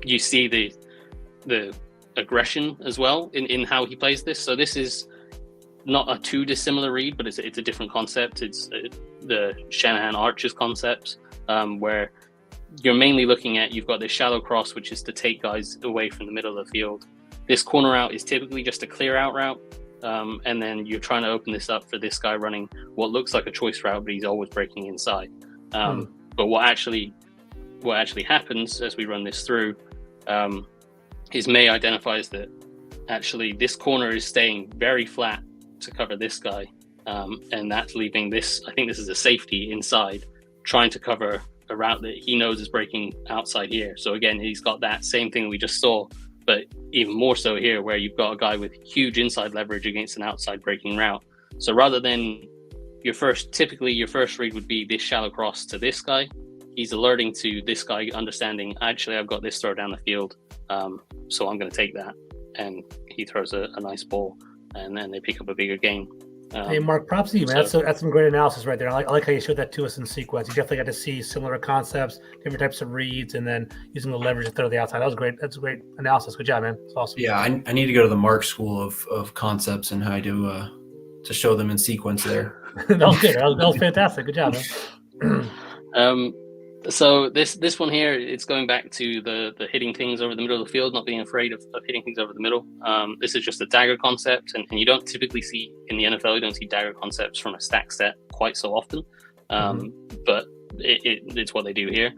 you see the aggression as well in how he plays this. So this is not a too dissimilar read, but it's a different concept. It's the Shanahan Arches concept, where you're mainly looking at, you've got this shallow cross, which is to take guys away from the middle of the field. This corner out is typically just a clear out route, and then you're trying to open this up for this guy running what looks like a choice route, but he's always breaking inside. But what actually happens as we run this through is Maye identifies that actually this corner is staying very flat to cover this guy, and that's leaving this, I think this is a safety inside, trying to cover a route that he knows is breaking outside here. So again, he's got that same thing we just saw, but even more so here, where you've got a guy with huge inside leverage against an outside breaking route. So rather than your first read would be this shallow cross to this guy, he's alerting to this guy understanding, actually I've got this throw down the field, so I'm going to take that, and he throws a nice ball, and then they pick up a bigger gain. Hey, Mark, props to you, man. That's some great analysis right there. I like how you showed that to us in sequence. You definitely got to see similar concepts, different types of reads, and then using the leverage to throw the outside. That was great. That's a great analysis. Good job, man. It's awesome. Yeah, I need to go to the Mark school of concepts and how to show them in sequence there. That was good. That was fantastic. Good job, man. So this one here, it's going back to the hitting things over the middle of the field, not being afraid of hitting things over the middle. This is just a dagger concept, and you don't typically see in the NFL, you don't see dagger concepts from a stack set quite so often. But it's what they do here.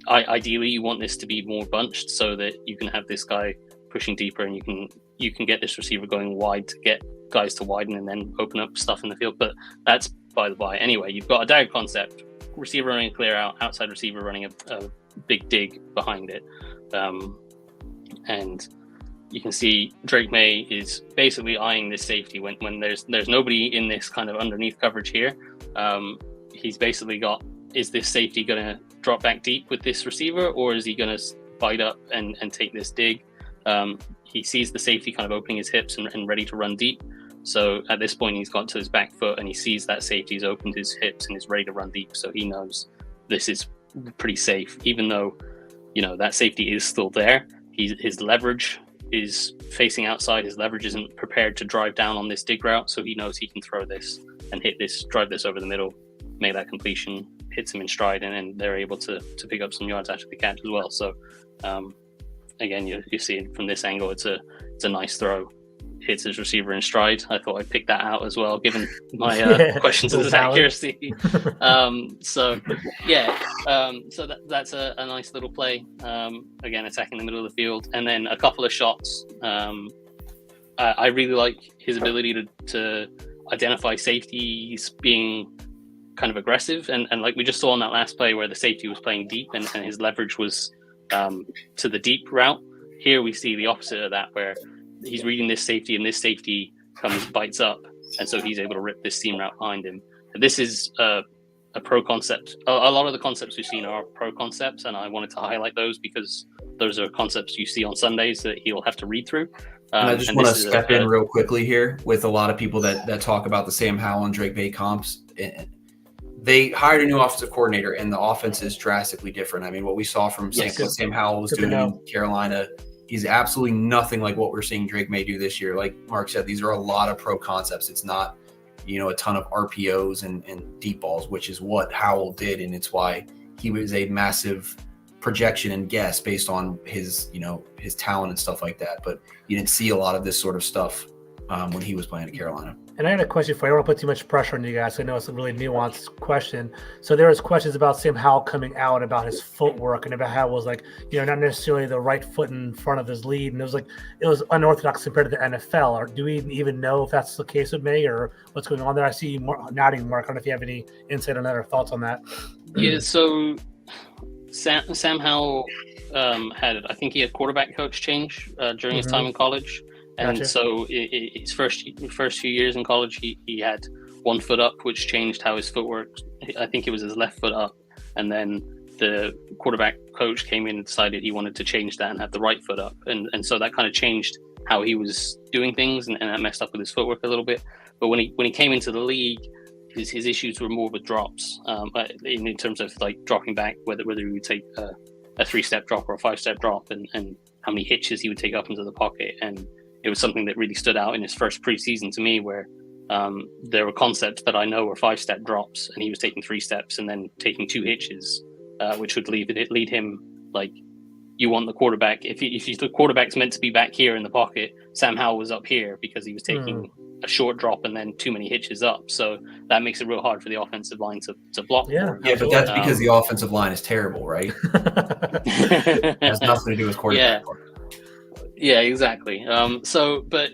Ideally, you want this to be more bunched so that you can have this guy pushing deeper, and you can get this receiver going wide to get guys to widen and then open up stuff in the field. But that's by the by. Anyway, you've got a dagger concept. Receiver running a clear out, outside receiver running a big dig behind it. And you can see Drake Maye is basically eyeing this safety when there's nobody in this kind of underneath coverage here. He's basically got, is this safety going to drop back deep with this receiver, or is he going to bite up and take this dig? He sees the safety kind of opening his hips and ready to run deep. So at this point, he's got to his back foot and he sees that safety's opened his hips and is ready to run deep. So he knows this is pretty safe, even though, that safety is still there. His leverage is facing outside. His leverage isn't prepared to drive down on this dig route. So he knows he can throw this and hit this, drive this over the middle, make that completion, hits him in stride, and then they're able to pick up some yards after the catch as well. So again, you see it from this angle, it's a nice throw. Hits his receiver in stride. I thought I'd pick that out as well, given my questions of his accuracy. So that's a nice little play. Again, attacking the middle of the field, and then a couple of shots. I really like his ability to identify safeties being kind of aggressive, and like we just saw on that last play where the safety was playing deep and his leverage was to the deep route. Here we see the opposite of that, where he's reading this safety, and this safety bites up, and so he's able to rip this seam route behind him. This is a pro concept. A lot of the concepts we've seen are pro concepts, and I wanted to highlight those because those are concepts you see on Sundays that he'll have to read through. And I just want to step in real quickly here with a lot of people that talk about the Sam Howell and Drake Maye comps. They hired a new offensive coordinator, and the offense is drastically different. I mean, what we saw from Sam Howell was doing in Carolina, he's absolutely nothing like what we're seeing Drake Maye do this year. Like Mark said, these are a lot of pro concepts. It's not, a ton of RPOs and deep balls, which is what Howell did. And it's why he was a massive projection and guess based on his talent and stuff like that. But you didn't see a lot of this sort of stuff when he was playing at Carolina. And I had a question for you. I don't want to put too much pressure on you guys. I know it's a really nuanced question. So there was questions about Sam Howell coming out about his footwork and about how it was like, not necessarily the right foot in front of his lead. And it was unorthodox compared to the NFL. Or do we even know if that's the case with Maye or what's going on there? I see you nodding, Mark. I don't know if you have any insight on that or thoughts on that. Yeah, so Sam Howell I think he had quarterback coach change during his time in college. And Gotcha. So his first few years in college, he had one foot up, which changed how his footwork. I think it was his left foot up, and then the quarterback coach came in and decided he wanted to change that and have the right foot up, and so that kind of changed how he was doing things, and that messed up with his footwork a little bit. But when he came into the league, his issues were more with drops, in terms of like dropping back, whether he would take a 3-step drop or a 5-step drop, and how many hitches he would take up into the pocket. And it was something that really stood out in his first preseason to me, where there were concepts that I know were 5-step drops, and he was taking 3 steps and then taking 2 hitches, which would lead him, like, you want the quarterback. If the quarterback's meant to be back here in the pocket, Sam Howell was up here because he was taking a short drop and then too many hitches up. So that makes it real hard for the offensive line to block. Yeah, but that's because the offensive line is terrible, right? It has nothing to do with quarterback. Yeah, exactly. But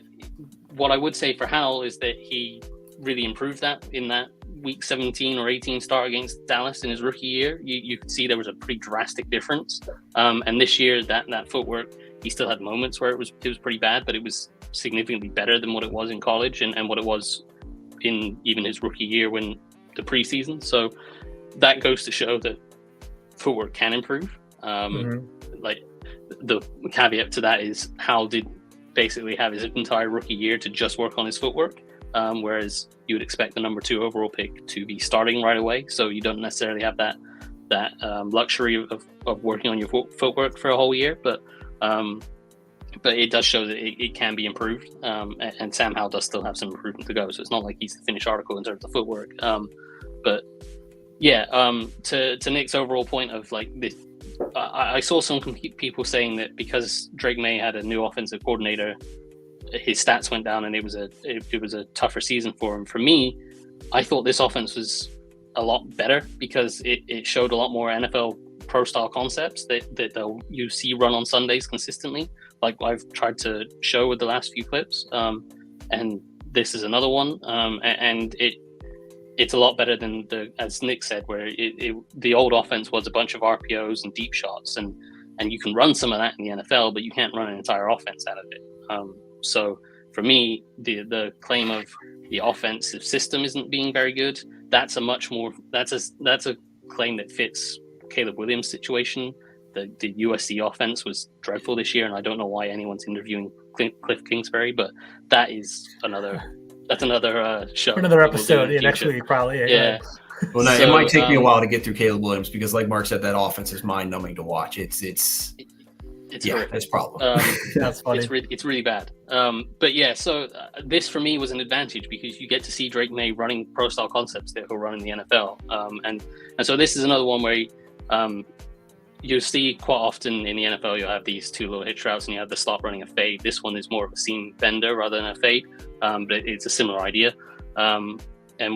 what I would say for Howell is that he really improved that in that week 17 or 18 start against Dallas in his rookie year. You could see there was a pretty drastic difference. And this year, that footwork, he still had moments where it was pretty bad, but it was significantly better than what it was in college and what it was in even his rookie year when the preseason. So that goes to show that footwork can improve. Like, the caveat to that is Howell did basically have his entire rookie year to just work on his footwork. whereas you would expect the number 2 overall pick to be starting right away. So you don't necessarily have that luxury of working on your footwork for a whole year, but it does show that it can be improved, and Sam Howell does still have some improvement to go, so it's not like he's the finished article in terms of footwork. But yeah, to Nick's overall point of like this, I saw some people saying that because Drake Maye had a new offensive coordinator, his stats went down and it was a tougher season for him. For me, I thought this offense was a lot better because it showed a lot more NFL pro style concepts that you see run on Sundays consistently, like I've tried to show with the last few clips, and this is another one, and it's a lot better than as Nick said, where the old offense was a bunch of RPOs and deep shots, and you can run some of that in the NFL, but you can't run an entire offense out of it. So for me, the claim of the offensive system isn't being very good, that's a claim that fits Caleb Williams' situation. The USC offense was dreadful this year, and I don't know why anyone's interviewing Cliff Kingsbury, but that's another show. For another episode, next week probably. Yeah. Well, no, it might take me a while to get through Caleb Williams because, like Mark said, that offense is mind-numbing to watch. It's a problem. That's funny. It's really bad. But yeah, so this for me was an advantage because you get to see Drake Maye running pro-style concepts that he'll run in the NFL. And so this is another one where you see quite often in the NFL, you'll have these 2 little hitch routes and you have the slot running a fade. This one is more of a seam bender rather than a fade, but it's a similar idea. And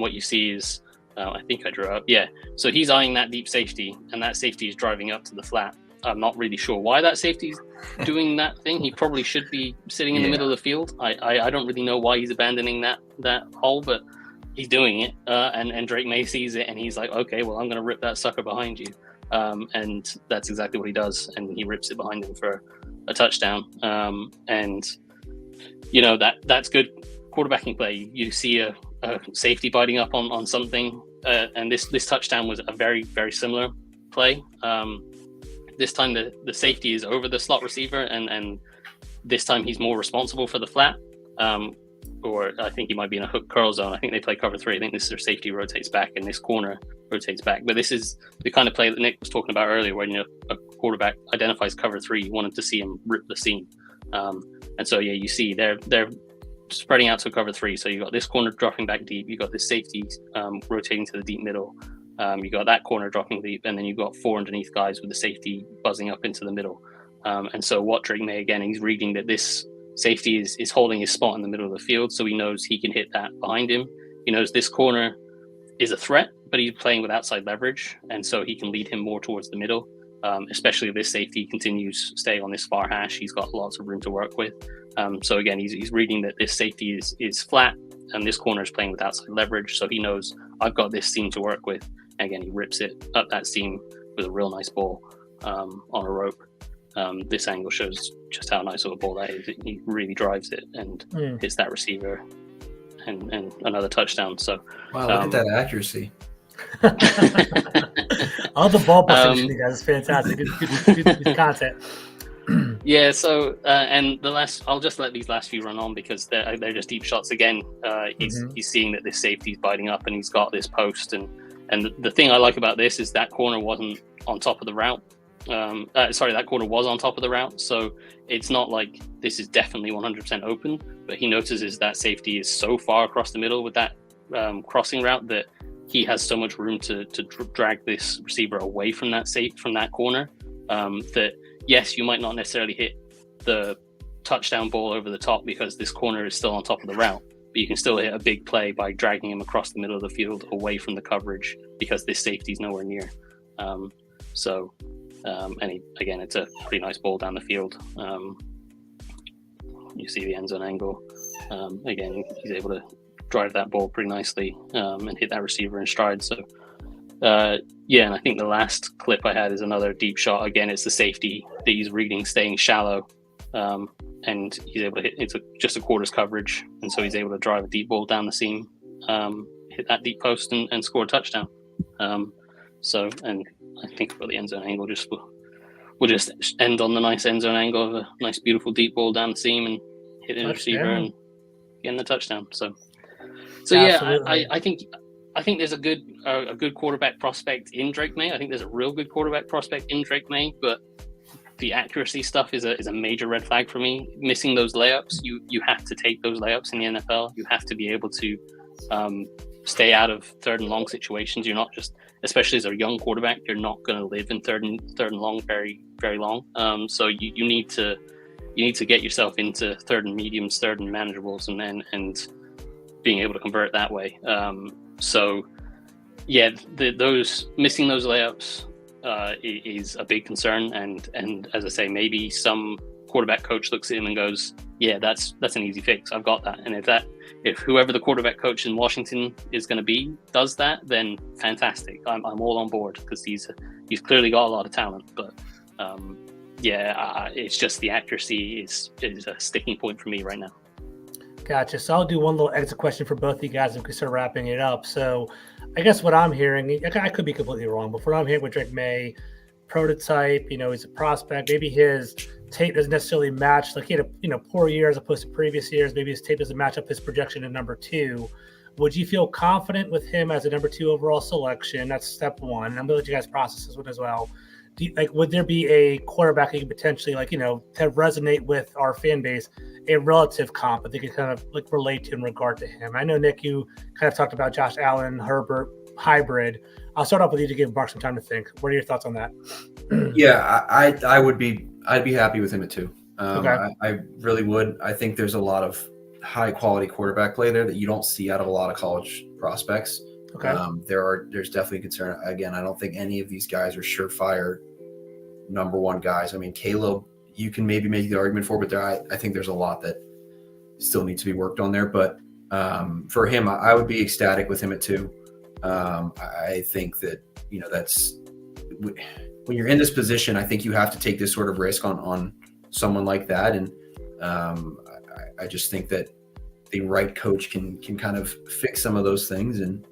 what you see is, I think I drew up. Yeah, so he's eyeing that deep safety, and that safety is driving up to the flat. I'm not really sure why that safety's doing that thing. He probably should be sitting in the middle of the field. I don't really know why he's abandoning that hole, but he's doing it. And Drake Maye sees it, and he's like, okay, well, I'm going to rip that sucker behind you. And that's exactly what he does, and he rips it behind him for a touchdown. And that's good quarterbacking play. You see a safety biting up on something, and this touchdown was a very, very similar play. This time the safety is over the slot receiver, and this time he's more responsible for the flat. Or I think he might be in a hook curl zone. I think they play cover 3. I think this is their safety rotates back and this corner rotates back. But this is the kind of play that Nick was talking about earlier, where a quarterback identifies cover 3. You wanted to see him rip the seam. And so you see they're spreading out to cover 3. So you got this corner dropping back deep. You got this safety rotating to the deep middle. You got that corner dropping deep, and then you've got 4 underneath guys with the safety buzzing up into the middle. And so what Drake Maye, again, he's reading that this safety is holding his spot in the middle of the field, so he knows he can hit that behind him. He knows this corner is a threat, but he's playing with outside leverage, and so he can lead him more towards the middle. Especially if this safety continues staying on this far hash, he's got lots of room to work with. So again, he's reading that this safety is flat, and this corner is playing with outside leverage, so he knows I've got this seam to work with. And again, he rips it up that seam with a real nice ball on a rope. This angle shows just how nice of a ball that is. He really drives it and hits that receiver, and another touchdown. So wow, look at that accuracy. All the ball position, you guys, is fantastic. Good content. Yeah. So and I'll just let these last few run on because they're just deep shots again. He's seeing that this safety's biting up, and he's got this post, and the thing I like about this is that corner wasn't on top of the route. That corner was on top of the route, so it's not like this is definitely 100% open, but he notices that safety is so far across the middle with that crossing route that he has so much room to drag this receiver away from that corner, that yes, you might not necessarily hit the touchdown ball over the top because this corner is still on top of the route, but you can still hit a big play by dragging him across the middle of the field away from the coverage because this safety is nowhere near. Again, it's a pretty nice ball down the field. You see the end zone angle. Again, he's able to drive that ball pretty nicely and hit that receiver in stride. So, and I think the last clip I had is another deep shot. Again, it's the safety that he's reading, staying shallow, and he's able to hit. It's just a quarter's coverage, and so he's able to drive a deep ball down the seam, hit that deep post, and score a touchdown. And I think for the end zone angle, we'll just end on the nice end zone angle of a nice, beautiful deep ball down the seam and hit the receiver and getting the touchdown. So, So Absolutely. I think there's a good quarterback prospect in Drake Maye. I think there's a real good quarterback prospect in Drake Maye, but the accuracy stuff is a major red flag for me. Missing those layups, you have to take those layups in the NFL. You have to be able to stay out of third and long situations. You're not just, especially as a young quarterback, you're not going to live in third and long very, very long. So you need to get yourself into third and mediums, third and manageables, and being able to convert that way. So yeah, those missing those layups is a big concern, and as I say, maybe some quarterback coach looks at him and goes, yeah, that's an easy fix, I've got that. And if whoever the quarterback coach in Washington is going to be does that, then fantastic. I'm all on board, because he's clearly got a lot of talent. But it's just the accuracy is a sticking point for me right now. Gotcha. So I'll do one little extra question for both of you guys and we can start wrapping it up. So I guess what I'm hearing, I could be completely wrong, but what I'm hearing with Drake Maye, prototype, he's a prospect. Maybe his tape doesn't necessarily match. Like he had a poor year as opposed to previous years. Maybe his tape doesn't match up his projection in number 2. Would you feel confident with him as a number 2 overall selection? That's step one. I'm going to let you guys process this one as well. Would there be a quarterback you could potentially to resonate with our fan base, a relative comp that they could kind of relate to in regard to him? I know, Nick, you kind of talked about Josh Allen, Herbert hybrid. I'll start off with you to give Mark some time to think. What are your thoughts on that? Yeah, I'd be happy with him at 2. Okay. I really would. I think there's a lot of high quality quarterback play there that you don't see out of a lot of college prospects. Okay. There's definitely concern. Again, I don't think any of these guys are surefire number 1 guys. I mean, Caleb, you can maybe make the argument for, but I think there's a lot that still needs to be worked on there. But for him, I would be ecstatic with him at 2. I think that that's when you're in this position. I think you have to take this sort of risk on someone like that, and I just think that the right coach can kind of fix some of those things and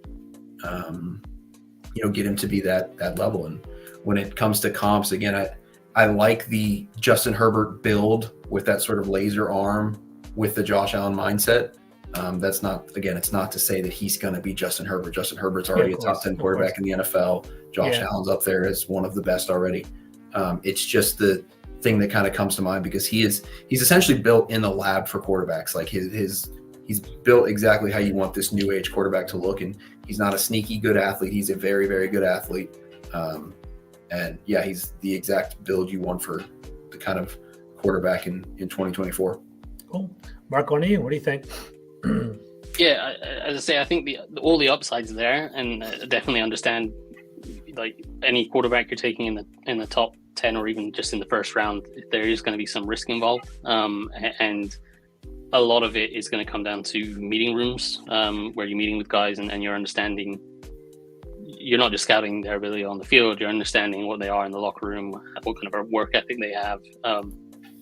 get him to be that level. And when it comes to comps, again, I like the Justin Herbert build with that sort of laser arm with the Josh Allen mindset. That's not, again, it's not to say that he's going to be Justin Herbert. Justin Herbert's already a top 10 quarterback in the NFL. Josh Allen's up there as one of the best already. It's just the thing that kind of comes to mind because he's essentially built in the lab for quarterbacks. Like he's built exactly how you want this new age quarterback to look. And he's not a sneaky good athlete. He's a very, very good athlete. And yeah, he's the exact build you want for the kind of quarterback in 2024. Cool. Mark, on you, what do you think? Yeah, as I say, I think all the upsides there, and definitely understand like any quarterback you're taking in the top 10 or even just in the first round, there is going to be some risk involved, and a lot of it is going to come down to meeting rooms, where you're meeting with guys and you're understanding. You're not just scouting their ability on the field; you're understanding what they are in the locker room, what kind of work ethic they have,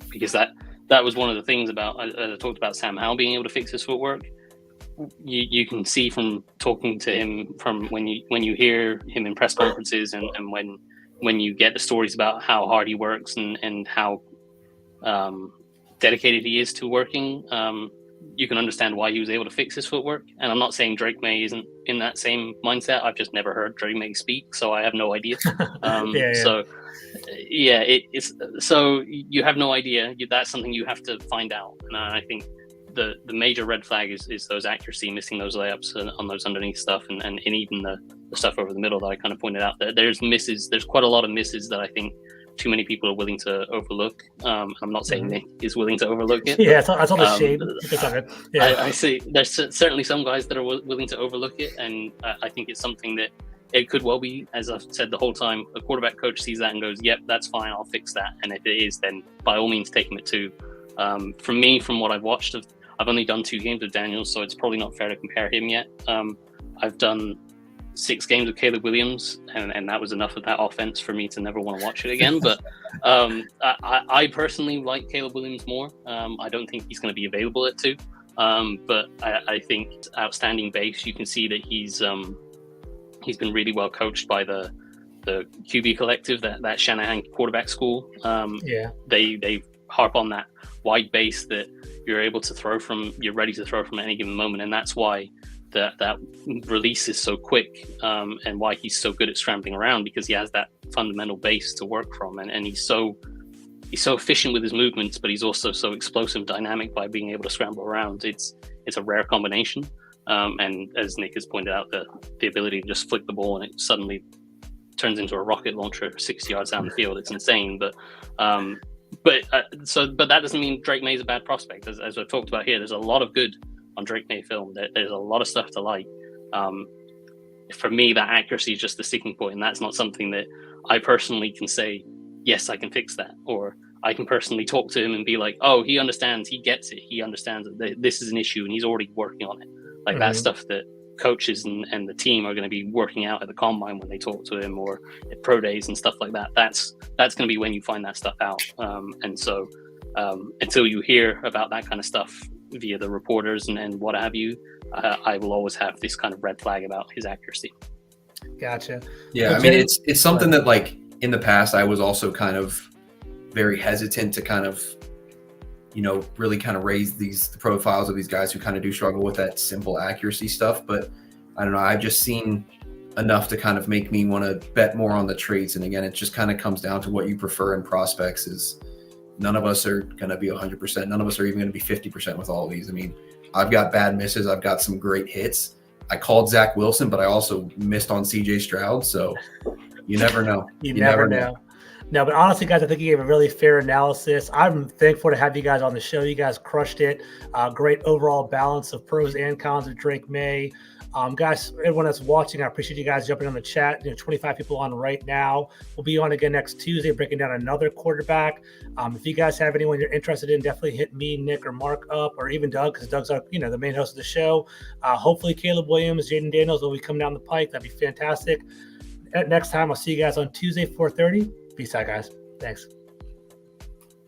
because that was one of the things about I talked about Sam Howell being able to fix his footwork. You can see from talking to him, from when you hear him in press conferences and when you get the stories about how hard he works and how dedicated he is to working, you can understand why he was able to fix his footwork. And I'm not saying Drake Maye isn't in that same mindset. I've just never heard Drake Maye speak, so I have no idea. So yeah, it's so you have no idea. That's something you have to find out. And I think the major red flag is those accuracy, missing those layups on those underneath stuff, and even the stuff over the middle that I kind of pointed out. There's misses. There's quite a lot of misses that I think too many people are willing to overlook. I'm not saying Nick is willing to overlook it. Yeah, I saw the shade. Yeah. I see. There's certainly some guys that are willing to overlook it, and I think it's something that it could well be, as I've said the whole time, a quarterback coach sees that and goes, yep, that's fine, I'll fix that. And if it is, then by all means take him at 2. From me, from what I've watched, I've only done 2 games with Daniels, so it's probably not fair to compare him yet. I've done 6 games with Caleb Williams, and that was enough of that offense for me to never want to watch it again. But I personally like Caleb Williams more. I don't think he's going to be available at 2. But I think outstanding base. You can see that he's been really well coached by the QB collective, that Shanahan quarterback school. They harp on that wide base that you're able to throw from, you're ready to throw from at any given moment, and that's why that release is so quick, and why he's so good at scrambling around, because he has that fundamental base to work from, and he's so efficient with his movements, but he's also so explosive, dynamic by being able to scramble around. It's a rare combination, and as Nick has pointed out, the ability to just flick the ball and it suddenly turns into a rocket launcher 60 yards down the field. It's insane, but that doesn't mean Drake Maye is a bad prospect. As I've talked about here, there's a lot of good on Drake Maye film. There's a lot of stuff to like. For me, that accuracy is just the sticking point, and that's not something that I personally can say, yes, I can fix that, or I can personally talk to him and be like, oh, he understands, he gets it, he understands that this is an issue and he's already working on it. Like that stuff that coaches and the team are going to be working out at the combine when they talk to him, or at pro days and stuff like that. That's going to be when you find that stuff out. And so until you hear about that kind of stuff via the reporters and what have you, I will always have this kind of red flag about his accuracy. Gotcha. Yeah, I mean, it's something that, like, in the past, I was also kind of very hesitant to kind of, really kind of raise the profiles of these guys who kind of do struggle with that simple accuracy stuff. But I don't know, I've just seen enough to kind of make me want to bet more on the traits. And again, it just kind of comes down to what you prefer in prospects. Is none of us are going to be 100%. None of us are even going to be 50% with all of these. I mean, I've got bad misses. I've got some great hits. I called Zach Wilson, but I also missed on CJ Stroud. So you never know. You never know. No, but honestly, guys, I think you gave a really fair analysis. I'm thankful to have you guys on the show. You guys crushed it. Great overall balance of pros and cons of Drake Maye. Guys, everyone that's watching, I appreciate you guys jumping on the chat. 25 people on right now. We'll be on again next Tuesday, breaking down another quarterback. If you guys have anyone you're interested in, definitely hit me, Nick, or Mark up, or even Doug, because Doug's our, the main host of the show. Hopefully, Caleb Williams, Jaden Daniels will be coming down the pike. That'd be fantastic. Next time, I'll see you guys on Tuesday, 4:30. Peace out, guys. Thanks.